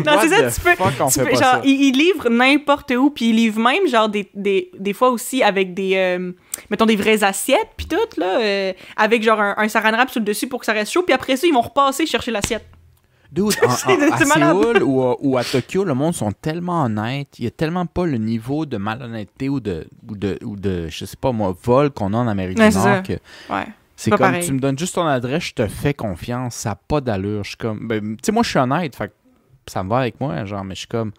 Non, c'est ça, tu peux. Genre, ça. ils livrent n'importe où, puis ils livrent même, genre, des fois aussi avec des. Mettons des vraies assiettes, puis tout, là. Avec, genre, un saran wrap sur le dessus pour que ça reste chaud, puis après ça, ils vont repasser chercher l'assiette. Dude, à Séoul ou à Tokyo, le monde sont tellement honnêtes. Il y a tellement pas le niveau de malhonnêteté ou de je sais pas moi, vol qu'on a en Amérique Ouais, du c'est Nord. ça. Que Ouais. c'est pas comme, pareil. tu me donnes juste ton adresse, je te fais confiance. Ça n'a pas d'allure. Je suis comme, tu sais, moi, je suis honnête. Fait que ça me va avec moi, genre, mais je suis comme,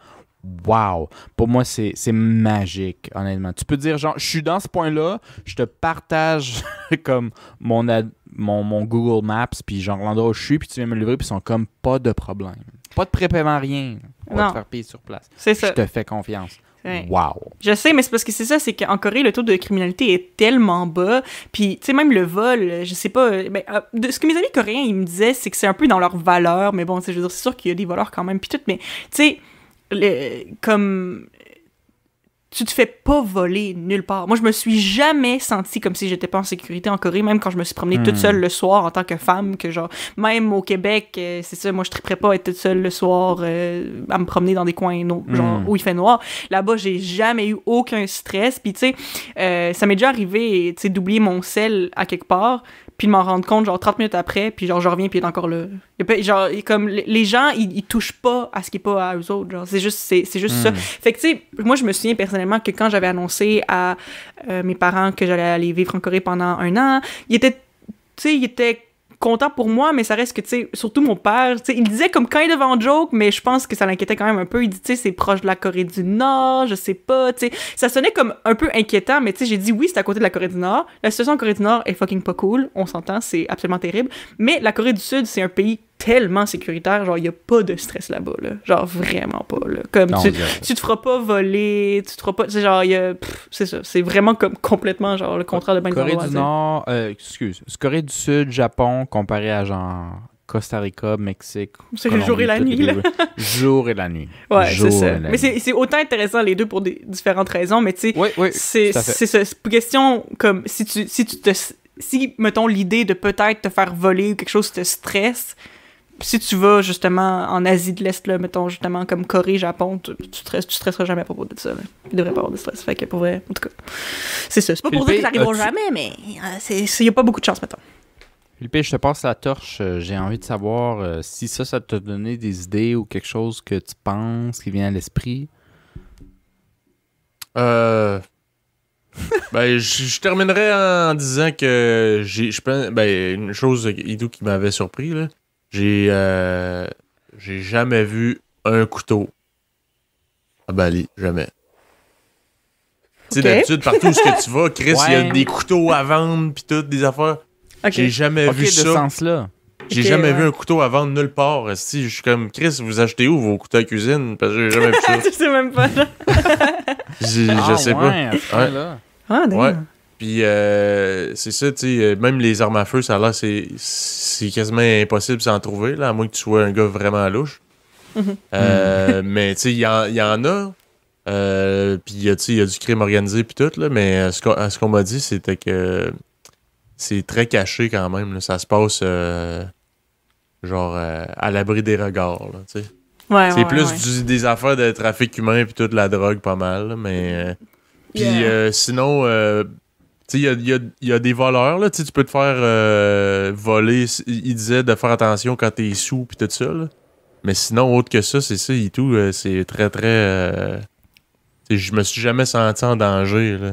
wow. Pour moi, c'est magique, honnêtement. Tu peux dire, genre, je suis dans ce point-là, je te partage comme mon Google Maps, puis genre l'endroit où je suis, puis tu viens me le livrer, puis ils sont comme, pas de problème. Pas de prépaiement, rien. On va Non. te faire payer sur place. C'est Je ça. te fais confiance. Ouais. Wow. Je sais, mais c'est parce que c'est ça, c'est qu'en Corée, le taux de criminalité est tellement bas. Puis, tu sais, même le vol, je sais pas. De ce que mes amis coréens, ils me disaient, c'est que c'est un peu dans leurs valeurs. Mais bon, tu sais, je veux dire, c'est sûr qu'il y a des voleurs quand même. Puis tout, mais, tu sais, comme. Tu te fais pas voler nulle part. Moi, je me suis jamais sentie comme si j'étais pas en sécurité en Corée, même quand je me suis promenée toute seule le soir en tant que femme, que genre, même au Québec, c'est ça, moi, je triperais pas à être toute seule le soir, à me promener dans des coins genre, où il fait noir. Là-bas, j'ai jamais eu aucun stress. Puis, tu sais, ça m'est déjà arrivé, tu sais, d'oublier mon sel à quelque part, puis de m'en rendre compte, genre, 30 minutes après, puis genre, je reviens, puis il est encore là. Genre, comme, les gens, ils touchent pas à ce qui est pas à eux autres, genre, c'est juste ça. Fait que, tu sais, moi, je me souviens personnellement que quand j'avais annoncé à mes parents que j'allais aller vivre en Corée pendant 1 an, ils étaient contents pour moi, mais ça reste que, tu sais, surtout mon père, tu sais, il disait comme kind of en joke, mais je pense que ça l'inquiétait quand même un peu. Il dit, tu sais, c'est proche de la Corée du Nord, je sais pas, tu sais. Ça sonnait comme un peu inquiétant, mais tu sais, j'ai dit oui, c'est à côté de la Corée du Nord. La situation en Corée du Nord est fucking pas cool, on s'entend, c'est absolument terrible. Mais la Corée du Sud, c'est un pays tellement sécuritaire, genre, il y a pas de stress là-bas, là. Genre, vraiment pas, là. Comme, Non, tu te feras pas voler, tu te feras pas, c'est genre, c'est ça, c'est vraiment comme complètement, genre, le contraire de bien des Corée endroits, du tu sais. Nord, c'est Corée du Sud, Japon, comparé à genre Costa Rica, Mexique. C'est le jour et la nuit, là. Jour et la nuit. Ouais, Jour c'est ça. et la Mais nuit. c'est autant intéressant les deux pour des différentes raisons, mais tu sais, Oui, c'est tout à fait. ça. C'est une question comme si mettons l'idée de peut-être te faire voler ou quelque chose te stresse, si tu vas justement en Asie de l'Est, là, mettons justement comme Corée, Japon, tu stresseras jamais à propos de ça. Là. Il devrait pas avoir de stress. Fait que pour vrai, en tout cas, c'est ça. C'est pas pour dire que ça arrivera jamais, mais il y a pas beaucoup de chance, mettons. Philippe, je te passe la torche. J'ai envie de savoir si ça t'a donné des idées ou quelque chose que tu penses qui vient à l'esprit. Ben, je terminerai en disant que je pense, une chose Idou qui m'avait surpris, là. J'ai jamais vu un couteau à Bali, jamais. Tu sais, d'habitude, partout où tu vas, Chris, il y a des couteaux à vendre pis tout, des affaires. Okay. J'ai jamais vu de ça. ce sens-là. J'ai jamais vu un couteau à vendre nulle part. Si je suis comme, Chris, vous achetez où vos couteaux à cuisine? Parce que j'ai jamais vu ça. Je sais même pas, là. Je sais pas. Là. Ah, d'accord. Ouais. Puis c'est ça, tu sais, même les armes à feu, ça a l'air, c'est quasiment impossible d'en trouver, là, à moins que tu sois un gars vraiment louche. Mais tu sais, il y en a. Puis il y a du crime organisé puis tout, là, mais ce qu'on m'a dit, c'était que c'est très caché quand même. Là. Ça se passe genre à l'abri des regards. Là, tu sais. C'est plus des affaires de trafic humain puis toute la drogue pas mal. Là, mais puis sinon, tu sais, il y a des voleurs. Là, tu peux te faire voler. Il disait de faire attention quand t'es sous puis tout ça. Là. Mais sinon, autre que ça, c'est ça et tout. C'est très, très... je me suis jamais senti en danger. Là.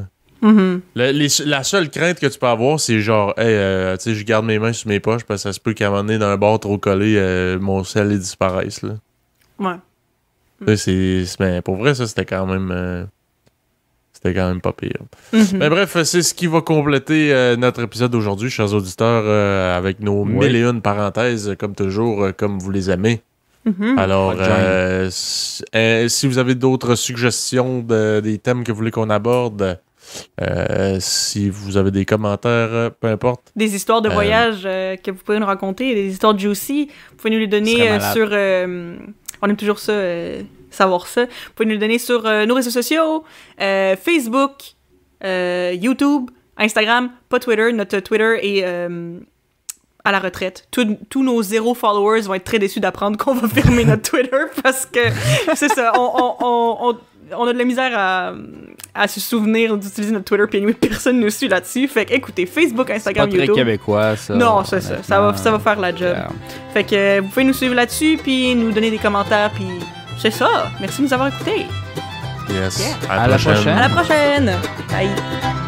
La seule crainte que tu peux avoir, c'est genre, hey, tu sais, je garde mes mains sur mes poches parce que ça se peut qu'à un moment donné, dans un bar trop collé, mon sel disparaisse. Là. Ouais. Mais pour vrai, ça, c'était quand même pas pire. Mais bref, c'est ce qui va compléter notre épisode d'aujourd'hui, chers auditeurs, avec nos 1001 parenthèses, comme toujours, comme vous les aimez. Alors, si vous avez d'autres suggestions des thèmes que vous voulez qu'on aborde, Si vous avez des commentaires, peu importe. Des histoires de voyage que vous pouvez nous raconter, des histoires juicy, vous pouvez nous les donner sur... on aime toujours ça, savoir ça. Vous pouvez nous les donner sur nos réseaux sociaux, Facebook, YouTube, Instagram, pas Twitter. Notre Twitter est à la retraite. Tous nos 0 followers vont être très déçus d'apprendre qu'on va fermer notre Twitter parce que c'est ça, on a de la misère à se souvenir d'utiliser notre Twitter, puis anyway, personne ne nous suit là-dessus. Fait que écoutez, Facebook, Instagram, YouTube. C'est pas YouTube. très québécois, ça. Non, c'est ça. Ça va faire la job. Yeah. Fait que vous pouvez nous suivre là-dessus, puis nous donner des commentaires, puis c'est ça. Merci de nous avoir écoutés. Yes. À la prochaine. À la prochaine. Bye.